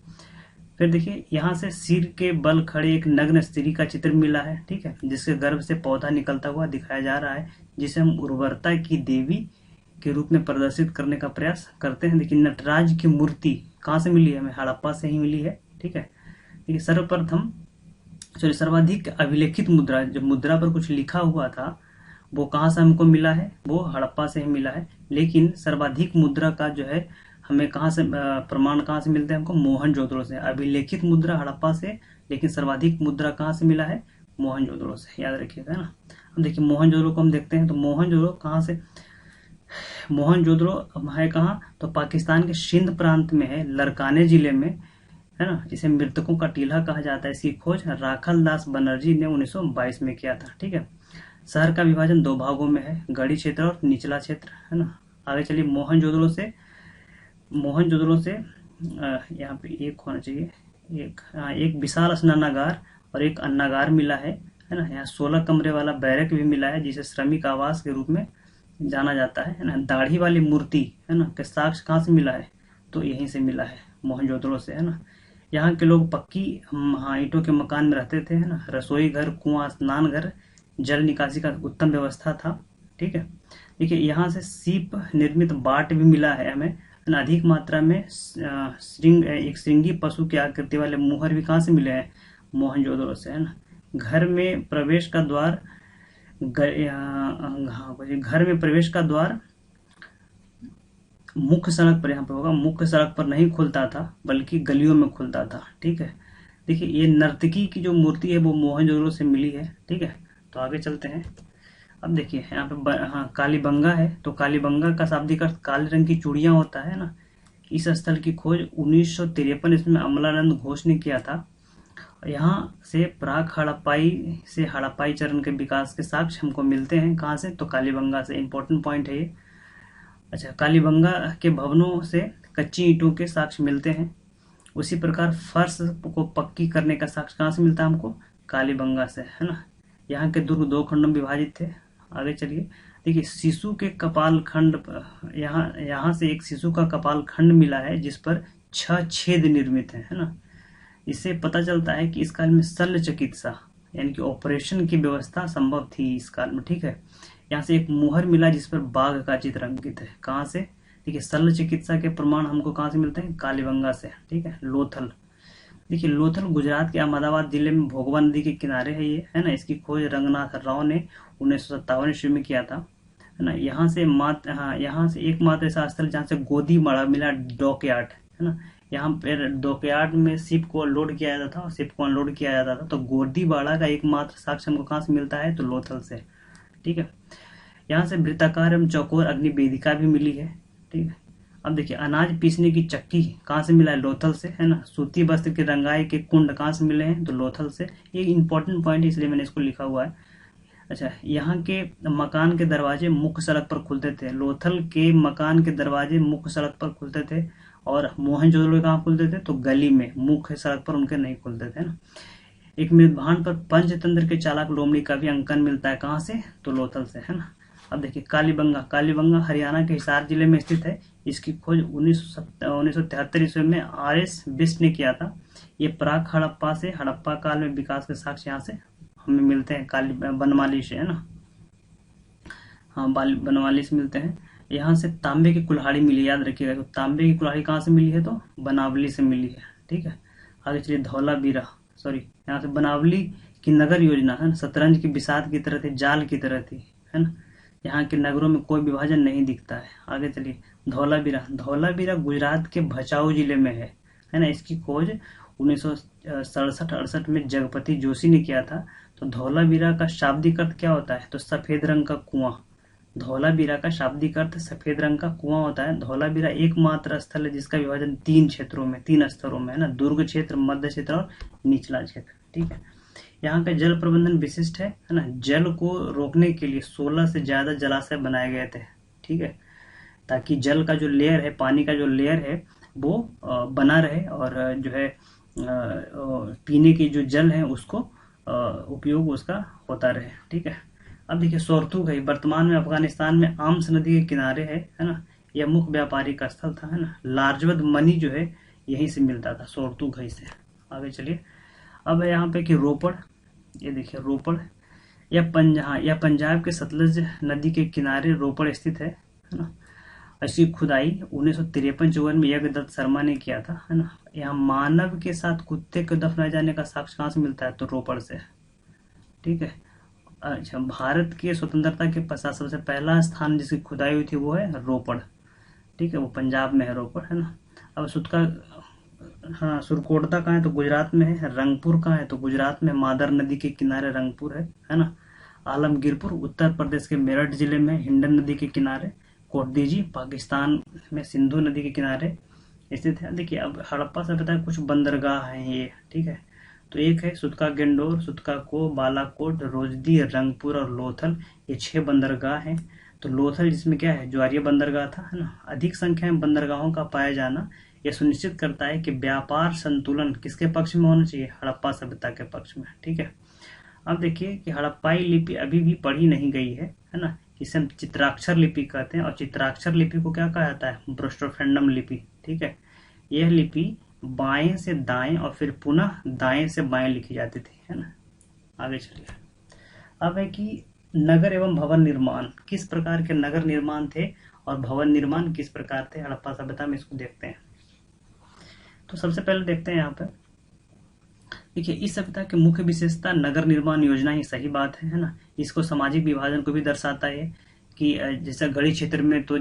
फिर देखिए, यहाँ से सिर के बल खड़े एक नग्न स्त्री का चित्र मिला है, ठीक है, जिसके गर्भ से पौधा निकलता हुआ दिखाया जा रहा है, जिसे हम उर्वरता की देवी के रूप में प्रदर्शित करने का प्रयास करते हैं। देखिए, नटराज की मूर्ति कहाँ से मिली है, हमें हड़प्पा से ही मिली है, ठीक है। देखिए, सर्वप्रथम सर्वाधिक अभिलेखित मुद्रा, जब मुद्रा पर कुछ लिखा हुआ था, वो कहाँ से हमको मिला है, वो हड़प्पा से ही मिला है। लेकिन सर्वाधिक मुद्रा का जो है हमें कहाँ से प्रमाण कहाँ से मिलते हैं, हमको मोहनजोदड़ो से। अभिलेखित मुद्रा हड़प्पा से, लेकिन सर्वाधिक मुद्रा कहाँ से मिला है, मोहनजोदड़ो से, याद रखिएगा ना। अब देखिए, मोहनजोदड़ो को हम देखते हैं, तो मोहनजोदड़ो कहाँ से, मोहनजोदड़ो है कहाँ, तो पाकिस्तान के सिंध प्रांत में है, लरकाने जिले में, है ना। इसे मृतकों का टीला कहा जाता है। इसकी खोज राखल दास बनर्जी ने 1922 में किया था, ठीक है। शहर का विभाजन 2 भागों में है, गढ़ी क्षेत्र और निचला क्षेत्र, है ना। आगे चलिए, मोहनजोदड़ो से यहाँ पे एक होना चाहिए, एक विशाल स्नानागार और एक अन्नागार मिला है ना। यहाँ 16 कमरे वाला बैरक भी मिला है, जिसे श्रमिक आवास के रूप में जाना जाता है ना। दाढ़ी वाली मूर्ति, है ना, के साक्ष्य कहाँ से मिला है, तो यहीं से मिला है, मोहनजोदड़ो से, है ना। यहाँ के लोग पक्की ईंटों के मकान में रहते थे, है ना। रसोई घर, कुआं, स्नान घर, जल निकासी का उत्तम व्यवस्था था, ठीक है। देखिए, यहाँ से सीप निर्मित बाट भी मिला है हमें, अधिक मात्रा में एक श्रृंगी पशु की आकृति वाले मुहर भी कहाँ से मिले हैं, मोहनजोदड़ो से, है ना। घर में प्रवेश का द्वार, घर में प्रवेश का द्वार मुख्य सड़क पर, यहाँ पे होगा, मुख्य सड़क पर नहीं खुलता था, बल्कि गलियों में खुलता था, ठीक है। देखिए, ये नर्तकी की जो मूर्ति है वो मोहनजोदड़ो से मिली है, ठीक है। तो आगे चलते हैं। अब देखिए, यहाँ पे कालीबंगा है, तो कालीबंगा का शाब्दिक अर्थ काले रंग की चूड़ियां होता है ना। इस स्थल की खोज 1953 इसमें अमलानंद घोष ने किया था। यहाँ से प्राक हड़प्पाई से हड़प्पाई चरण के विकास के साक्ष्य हमको मिलते हैं, कहाँ से, तो कालीबंगा से। इंपॉर्टेंट पॉइंट है ये। अच्छा, कालीबंगा के भवनों से कच्ची ईंटों के साक्ष्य मिलते हैं। उसी प्रकार फर्श को पक्की करने का साक्ष्य कहाँ से मिलता है हमको, कालीबंगा से, है ना। यहाँ के दुर्ग 2 खंडों में विभाजित थे। आगे चलिए, देखिए, शिशु के कपाल खंड, यहाँ से एक शिशु का कपाल खंड मिला है, जिस पर 6 छेद निर्मित है ना। इससे पता चलता है कि इस काल में शल्य चिकित्सा यानी कि ऑपरेशन की व्यवस्था संभव थी इस काल में, ठीक है। यहाँ से एक मुहर मिला जिस पर बाघ का चित्र अंकित है, कहाँ से, देखिए, शल्य चिकित्सा के प्रमाण हमको कहाँ से मिलते हैं, कालीबंगा से, ठीक है। लोथल, देखिए, लोथल गुजरात के अहमदाबाद जिले में भोगवा नदी के किनारे है ये, है ना। इसकी खोज रंगनाथ राव ने 1957 ईस्वी में किया था, है ना। यहाँ से एकमात्र ऐसा स्थल जहाँ से गोदी मड़ा मिला, डॉकयार्ड, है ना। यहाँ पर डॉकयार्ड में शिप को लोड किया जाता था, शिप को अनलोड किया जाता था। तो गोदीबाड़ा का एकमात्र साक्ष्य हमको कहाँ से मिलता है, तो लोथल से, ठीक है। यहाँ से वृत्ताकार एवं चौकोर अग्नि वेदिका भी मिली है, ठीक है। अब देखिए, अनाज पीसने की चक्की कहाँ से मिला है, लोथल से, है ना। सूती वस्त्र के रंगाई के कुंड कहाँ से मिले हैं, तो लोथल से। ये इंपॉर्टेंट पॉइंट है, इसलिए मैंने इसको लिखा हुआ है। अच्छा, यहाँ के मकान के दरवाजे मुख्य सड़क पर खुलते थे। लोथल के मकान के दरवाजे मुख्य सड़क पर खुलते थे, और मोहनजोदड़ो कहाँ खुलते थे, तो गली में, मुख्य सड़क पर उनके नहीं खुलते थे ना। एक मृदभांड पर पंचतंत्र के चालक लोमड़ी का भी अंकन मिलता है, कहाँ से, तो लोथल से, है ना। अब देखिए, कालीबंगा हरियाणा के हिसार जिले में स्थित है। इसकी खोज 1973 ईस्वी में RS बिष्ट ने किया था। ये प्राक हड़प्पा से हड़प्पा काल में विकास के साक्ष्य यहाँ से हमें मिलते हैं, बनमाली से, है ना। हाँ, बनमाली से मिलते हैं। यहाँ से तांबे की कुल्हाड़ी मिली, याद रखिएगा। तो तांबे की कुल्हाड़ी कहाँ से मिली है, तो बनावली से मिली है, ठीक है। आगे चलिए, यहाँ से बनावली की नगर योजना, है ना, शतरंज की बिसात की तरह थी, जाल की तरह थी, है ना। यहाँ के नगरों में कोई विभाजन नहीं दिखता है। आगे चलिए, धौलावीरा गुजरात के भचाऊ जिले में है ना। इसकी खोज 1967-68 में जगपति जोशी ने किया था। तो धौलावीरा का शाब्दिक अर्थ क्या होता है, तो सफेद रंग का कुआं। धौलावीरा का शाब्दिक अर्थ सफेद रंग का कुआं होता है। धौलावीरा एकमात्र स्थल है जिसका विभाजन 3 क्षेत्रों में, 3 स्तरों में, है ना। दुर्ग क्षेत्र, मध्य क्षेत्र और निचला क्षेत्र, ठीक है। यहाँ का जल प्रबंधन विशिष्ट है ना। जल को रोकने के लिए 16 से ज्यादा जलाशय बनाए गए थे, ठीक है, ताकि जल का जो लेयर है, पानी का जो लेयर है वो बना रहे, और जो है पीने की जो जल है उसको उपयोग उसका होता रहे, ठीक है। अब देखिए सोरथुग है, वर्तमान में अफगानिस्तान में आम्स नदी के किनारे है ना। यह मुख्य व्यापारिक स्थल था, है ना। लार्जवद मनी जो है यहीं से मिलता था, सोरथुग है से। आगे चलिए। अब है यहाँ पे कि रोपड़, ये देखिए रोपड़, यह पंजाब के सतलज नदी के किनारे रोपड़ स्थित है ना। इसकी खुदाई 1953-54 में यज्ञदत्त शर्मा ने किया था, है ना। यहाँ मानव के साथ कुत्ते को दफनाए जाने का साक्ष्य कहाँ से मिलता है, तो रोपड़ से, ठीक है। अच्छा, भारत के स्वतंत्रता के पश्चात सबसे पहला स्थान जिसकी खुदाई हुई थी वो है रोपड़, ठीक है, वो पंजाब में है रोपड़, है ना। अब सुटका, हाँ, सुरकोटदा कहाँ है, तो गुजरात में है। रंगपुर कहाँ है, तो गुजरात में मादर नदी के किनारे रंगपुर है ना। आलमगीरपुर उत्तर प्रदेश के मेरठ जिले में हिंडन नदी के किनारे। कोटदीजी पाकिस्तान में सिंधु नदी के किनारे स्थित है। देखिए अब हड़प्पा सभ्यता में कुछ बंदरगाह हैं ये, ठीक है। तो एक है सुतका गेंडोर, सुतका को, बालाकोट, रोजदी, रंगपुर और लोथल, ये 6 बंदरगाह हैं। तो लोथल जिसमें क्या है, ज्वारीय बंदरगाह था, है ना। अधिक संख्या में बंदरगाहों का पाया जाना यह सुनिश्चित करता है कि व्यापार संतुलन किसके पक्ष में होना चाहिए, हड़प्पा सभ्यता के पक्ष में, ठीक है। अब देखिए कि हड़प्पाई लिपि अभी भी पढ़ी नहीं गई है ना। इसे हम चित्राक्षर लिपि कहते हैं, और चित्राक्षर लिपि को क्या कहा जाता है, ब्रोस्टोफेंडम लिपि, ठीक है। यह लिपि बाएं से दाएं और फिर पुनः दाएं से बाएं लिखी जाती थी, है ना। आगे चलिए। अब है कि नगर एवं भवन निर्माण, किस प्रकार के नगर निर्माण थे और भवन निर्माण किस प्रकार थे हड़प्पा सभ्यता में, इसको देखते हैं। तो सबसे पहले देखते हैं यहाँ पे, देखिए इस सभ्यता की मुख्य विशेषता नगर निर्माण योजना ही, सही बात है ना। इसको सामाजिक विभाजन को भी दर्शाता है कि जैसा गढ़ी क्षेत्र में तो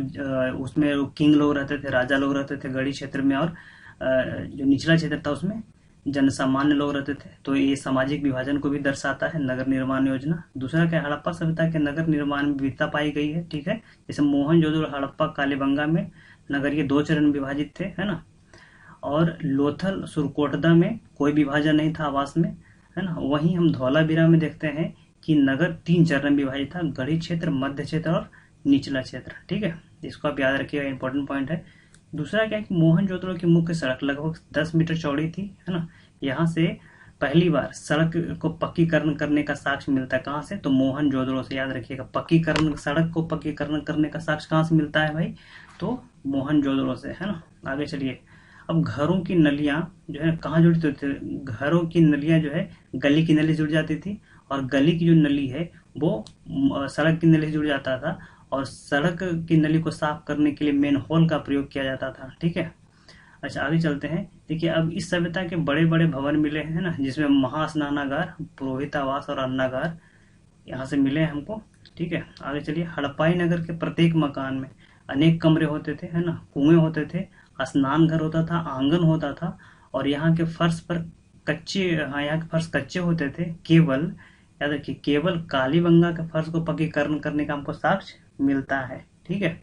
उसमें किंग लोग रहते थे, राजा लोग रहते थे गढ़ी क्षेत्र में, और जो निचला क्षेत्र था उसमें जनसामान्य लोग रहते थे। तो ये सामाजिक विभाजन को भी दर्शाता है नगर निर्माण योजना। दूसरा क्या, हड़प्पा सभ्यता के नगर निर्माण में विविधता पाई गई है, ठीक है। जैसे मोहनजोदड़ो, हड़प्पा, कालीबंगा में नगर ये 2 चरण में विभाजित थे, है ना। और लोथल, सुरकोटदा में कोई विभाजन नहीं था आवास में, है ना। वहीं हम धौलावीरा में देखते हैं कि नगर 3 चरण में विभाजित था, गढ़ी क्षेत्र, मध्य क्षेत्र और निचला क्षेत्र, ठीक है। इसको आप याद रखिएगा, इंपॉर्टेंट पॉइंट है। दूसरा क्या है कि मोहनजोदड़ो की मुख्य सड़क लगभग 10 मीटर चौड़ी थी, है ना। यहाँ से पहली बार सड़क को पक्कीकरण करने का साक्ष्य मिलता है, कहाँ से, तो मोहनजोदड़ो से, याद रखिएगा। पक्कीकरण, सड़क को पक्कीकरण करने का साक्ष्य कहाँ से मिलता है भाई, तो मोहनजोदड़ो से, है ना। आगे चलिए। अब घरों की नलियां जो है कहाँ जुड़ती थी, घरों की नलियां जो है गली की नली जुड़ जाती थी, और गली की जो नली है वो सड़क की नली से जुड़ जाता था, और सड़क की नली को साफ करने के लिए मेन होल का प्रयोग किया जाता था, ठीक है। अच्छा आगे चलते हैं। देखिए अब इस सभ्यता के बड़े बड़े भवन मिले हैं ना, जिसमें महास्नानागार, पुरोहितावास और अन्नागार यहाँ से मिले हैं हमको, ठीक है। आगे चलिए। हड़प्पाई नगर के प्रत्येक मकान में अनेक कमरे होते थे, है ना, कुएं होते थे, स्नान घर होता था, आंगन होता था, और यहाँ के फर्श पर कच्चे, हाँ, यहाँ के फर्श कच्चे होते थे। केवल याद रखिए, केवल कालीबंगा के फर्श को पक्कीकरण करने का हमको साक्ष्य मिलता है, ठीक है।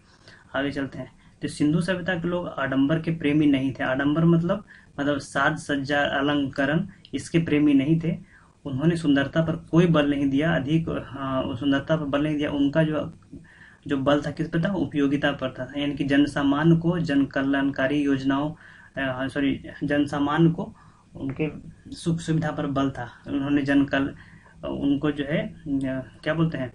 आगे चलते हैं। तो सिंधु सभ्यता के लोग आडंबर के प्रेमी नहीं थे। आडंबर मतलब साज सज्जा अलंकरण, इसके प्रेमी नहीं थे। उन्होंने सुंदरता पर कोई बल नहीं दिया, अधिक, हाँ, सुंदरता पर बल नहीं दिया। उनका जो जो बल था किस पर था, उपयोगिता पर था, यानी कि जन सामान्य को जन कल्याणकारी योजनाओं, सॉरी, जन सामान्य को उनके सुख सुविधा पर बल था। उन्होंने उनको जो है क्या बोलते हैं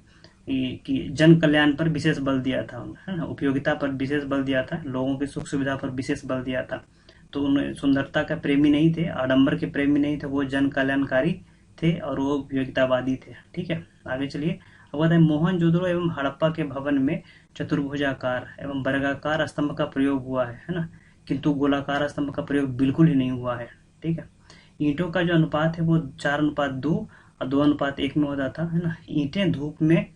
कि जन कल्याण पर विशेष बल दिया था, है ना, उपयोगिता पर विशेष बल दिया था, लोगों की सुख सुविधा पर विशेष बल दिया था। तो उन्हें सुंदरता का प्रेमी नहीं थे, आडंबर के प्रेमी नहीं थे, वो जन कल्याणकारी थे और वो उपयोगितावादी थे, ठीक है। आगे चलिए। अब बताएं, मोहनजोदड़ो एवं हड़प्पा के भवन में चतुर्भुजाकार एवं वर्गाकार स्तंभ का प्रयोग हुआ है ना, किंतु गोलाकार स्तंभ का प्रयोग बिल्कुल ही नहीं हुआ है, ठीक है। ईंटों का जो अनुपात है वो 4:2 और 2:1 में होता था, है ना। ईंटें धूप में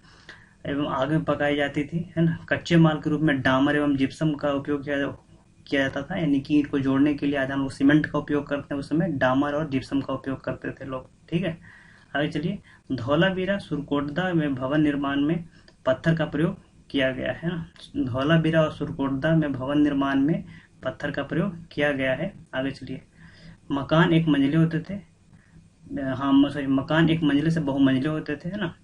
एवं आग में पकाई जाती थी, है ना। कच्चे माल के रूप में डामर एवं जिप्सम का उपयोग किया जाता था, यानी कि ईंट को जोड़ने के लिए आज हम लोग सीमेंट का उपयोग करते हैं, उस समय डामर और जिप्सम का उपयोग करते थे लोग, ठीक है। आगे चलिए। धौलावीरा, सुरकोटदा में भवन निर्माण में पत्थर का प्रयोग किया गया है ना। धौलावीरा और सुरकोटदा में भवन निर्माण में पत्थर का प्रयोग किया गया है। आगे चलिए। मकान एक मंजिले होते थे, हाँ सॉरी, मकान एक मंजिले से बहुमंजिले होते थे, है ना।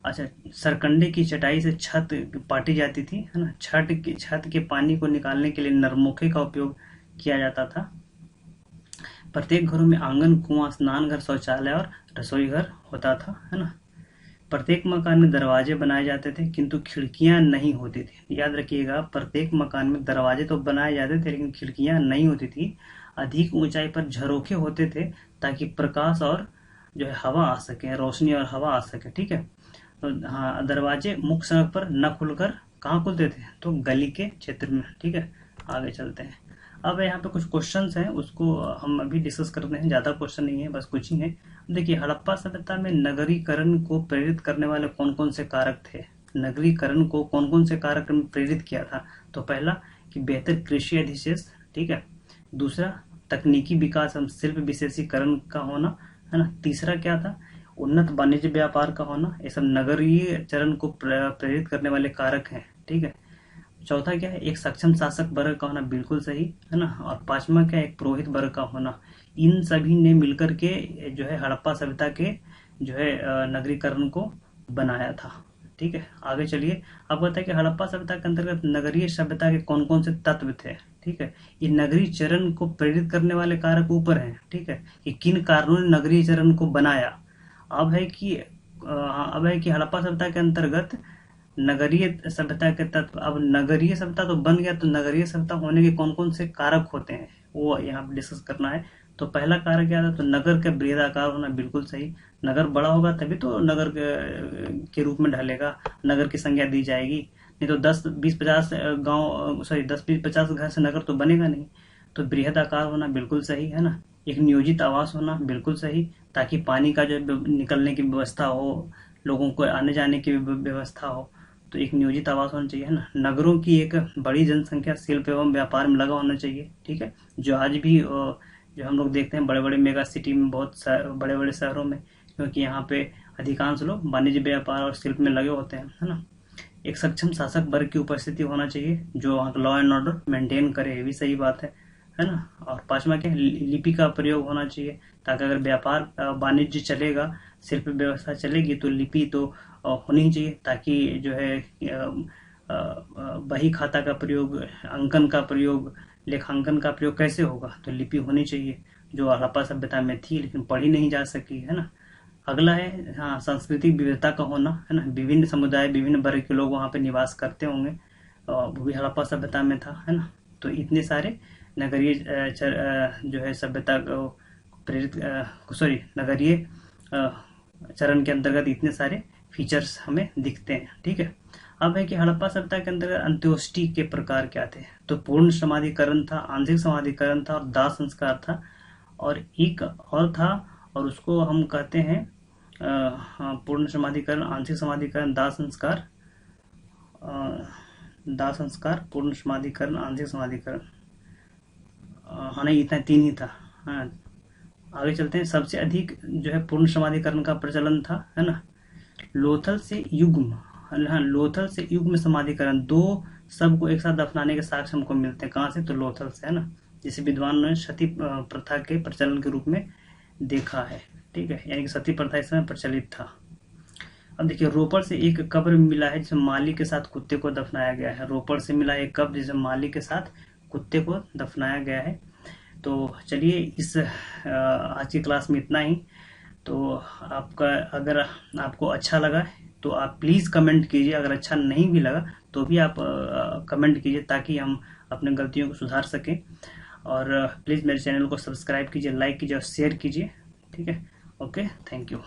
अच्छा, सरकंडे की चटाई से छत पाटी जाती थी, है ना। छत के पानी को निकालने के लिए नरमुखे का उपयोग किया जाता था। प्रत्येक घरों में आंगन, कुआं, स्नान घर, शौचालय और रसोई घर होता था, है ना। प्रत्येक मकान में दरवाजे बनाए जाते थे, किंतु खिड़कियां नहीं होती थी। याद रखिएगा, प्रत्येक मकान में दरवाजे तो बनाए जाते थे लेकिन खिड़कियां नहीं होती थी। अधिक ऊंचाई पर झरोखे होते थे ताकि प्रकाश और जो है हवा आ सके, रोशनी और हवा आ सके, ठीक है। तो हाँ, दरवाजे मुख्य सड़क पर न खुलकर कहाँ खुलते थे, तो गली के क्षेत्र में, ठीक है। आगे चलते हैं। अब यहाँ पे कुछ क्वेश्चंस हैं, उसको हम अभी डिस्कस करते हैं। ज़्यादा क्वेश्चन नहीं है, बस कुछ ही है। देखिए, हड़प्पा सभ्यता में नगरीकरण को प्रेरित करने वाले कौन कौन से कारक थे। नगरीकरण को कौन कौन से कारक ने प्रेरित किया था। तो पहला कि बेहतर कृषि अधिशेष, ठीक है। दूसरा, तकनीकी विकास एवं शिल्प विशेषीकरण का होना, है ना। तीसरा क्या था, उन्नत वाणिज्य व्यापार का होना। ये सब नगरीय चरण को प्रेरित करने वाले कारक हैं, ठीक है। चौथा क्या है, एक सक्षम शासक वर्ग का होना, बिल्कुल सही, है ना। और पांचवा क्या है, एक पुरोहित वर्ग का होना। इन सभी ने मिलकर के जो है हड़प्पा सभ्यता के जो है नगरीकरण को बनाया था, ठीक है। आगे चलिए। अब बताए कि हड़प्पा सभ्यता के अंतर्गत नगरीय सभ्यता के कौन कौन से तत्व थे, ठीक है। ये नगरीय चरण को प्रेरित करने वाले कारक ऊपर हैं, ठीक है, कि किन कारणों ने नगरीय चरण को बनाया। अब है कि हड़प्पा सभ्यता के अंतर्गत नगरीय सभ्यता के तत्व। अब नगरीय सभ्यता तो बन गया, तो नगरीय सभ्यता होने के कौन कौन से कारक होते हैं वो यहाँ पे डिस्कस करना है। तो पहला कारक क्या था, तो नगर का बृहदाकार होना, बिल्कुल सही। नगर बड़ा होगा तभी तो नगर के रूप में ढलेगा, नगर की संज्ञा दी जाएगी। नहीं तो 10 20 50 गांव, सॉरी 10 20 50 घर से नगर तो बनेगा नहीं। तो बृहदाकार होना बिल्कुल सही, है ना। एक नियोजित आवास होना, बिल्कुल सही, ताकि पानी का जो निकलने की व्यवस्था हो, लोगों को आने जाने की व्यवस्था हो। तो एक नियोजित आवास होना चाहिए, है ना। नगरों की एक बड़ी जनसंख्या शिल्प एवं व्यापार में लगा होना चाहिए, ठीक है। जो आज भी जो हम लोग देखते हैं बड़े बड़े मेगा सिटी में, बहुत बड़े बड़े शहरों में, क्योंकि यहाँ पे अधिकांश लोग वाणिज्य व्यापार और शिल्प में लगे होते हैं, है ना। एक सक्षम शासक वर्ग की उपस्थिति होना चाहिए जो वहाँ का लॉ एंड ऑर्डर मेंटेन करे, ये भी सही बात है ना। और पांचवा क्या है, लिपि का प्रयोग होना चाहिए, ताकि अगर व्यापार वाणिज्य चलेगा, शिल्प व्यवस्था चलेगी, तो लिपि तो होनी ही चाहिए, ताकि जो है बही खाता का प्रयोग, अंकन का प्रयोग, लेखांकन का प्रयोग कैसे होगा, तो लिपि होनी चाहिए, जो हड़प्पा सभ्यता में थी लेकिन पढ़ी नहीं जा सकी, है ना। अगला है, हाँ, सांस्कृतिक विविधता का होना, है ना। विभिन्न समुदाय, विभिन्न वर्ग के लोग वहाँ पे निवास करते होंगे, वो भी हड़प्पा सभ्यता में था, है ना। तो इतने सारे नगरीय जो है सभ्यता को प्रेरित, सॉरी, नगरीय चरण के अंतर्गत इतने सारे फीचर्स हमें दिखते हैं, ठीक है। अब है कि हड़प्पा सभ्यता के अंतर्गत अंत्योष्टि के प्रकार क्या थे। तो पूर्ण समाधिकरण था, आंशिक समाधिकरण था और दाह संस्कार था, और एक और था, और उसको हम कहते हैं हाँ, पूर्ण समाधिकरण, आंशिक समाधिकरण, दाह संस्कार, दाह संस्कार, पूर्ण समाधिकरण, आंशिक समाधिकरण। हाँ, नहीं, इतना तीन ही था, हाँ। आगे चलते हैं। सबसे अधिक जो है पूर्ण समाधिकरण का प्रचलन था, है ना। लोथल से युग्म, हाँ, लोथल से युग्म समाधिकरण, दो सबको एक साथ दफनाने के साक्ष्य हमको मिलते हैं, कहाँ से, तो लोथल से, है ना। जिसे विद्वान ने सती प्रथा के प्रचलन के रूप में देखा है, ठीक है। यानी कि सती प्रथा इस समय प्रचलित था। अब देखिए, रोपड़ से एक कब्र मिला है जिसमें माली के साथ कुत्ते को दफनाया गया है। रोपड़ से मिला एक कब्र जिसमें माली के साथ कुत्ते को दफनाया गया है। तो चलिए, इस आज की क्लास में इतना ही। तो आपका, अगर आपको अच्छा लगा तो आप प्लीज़ कमेंट कीजिए, अगर अच्छा नहीं भी लगा तो भी आप कमेंट कीजिए, ताकि हम अपने गलतियों को सुधार सकें। और प्लीज़ मेरे चैनल को सब्सक्राइब कीजिए, लाइक कीजिए और शेयर कीजिए, ठीक है। Okay, thank you.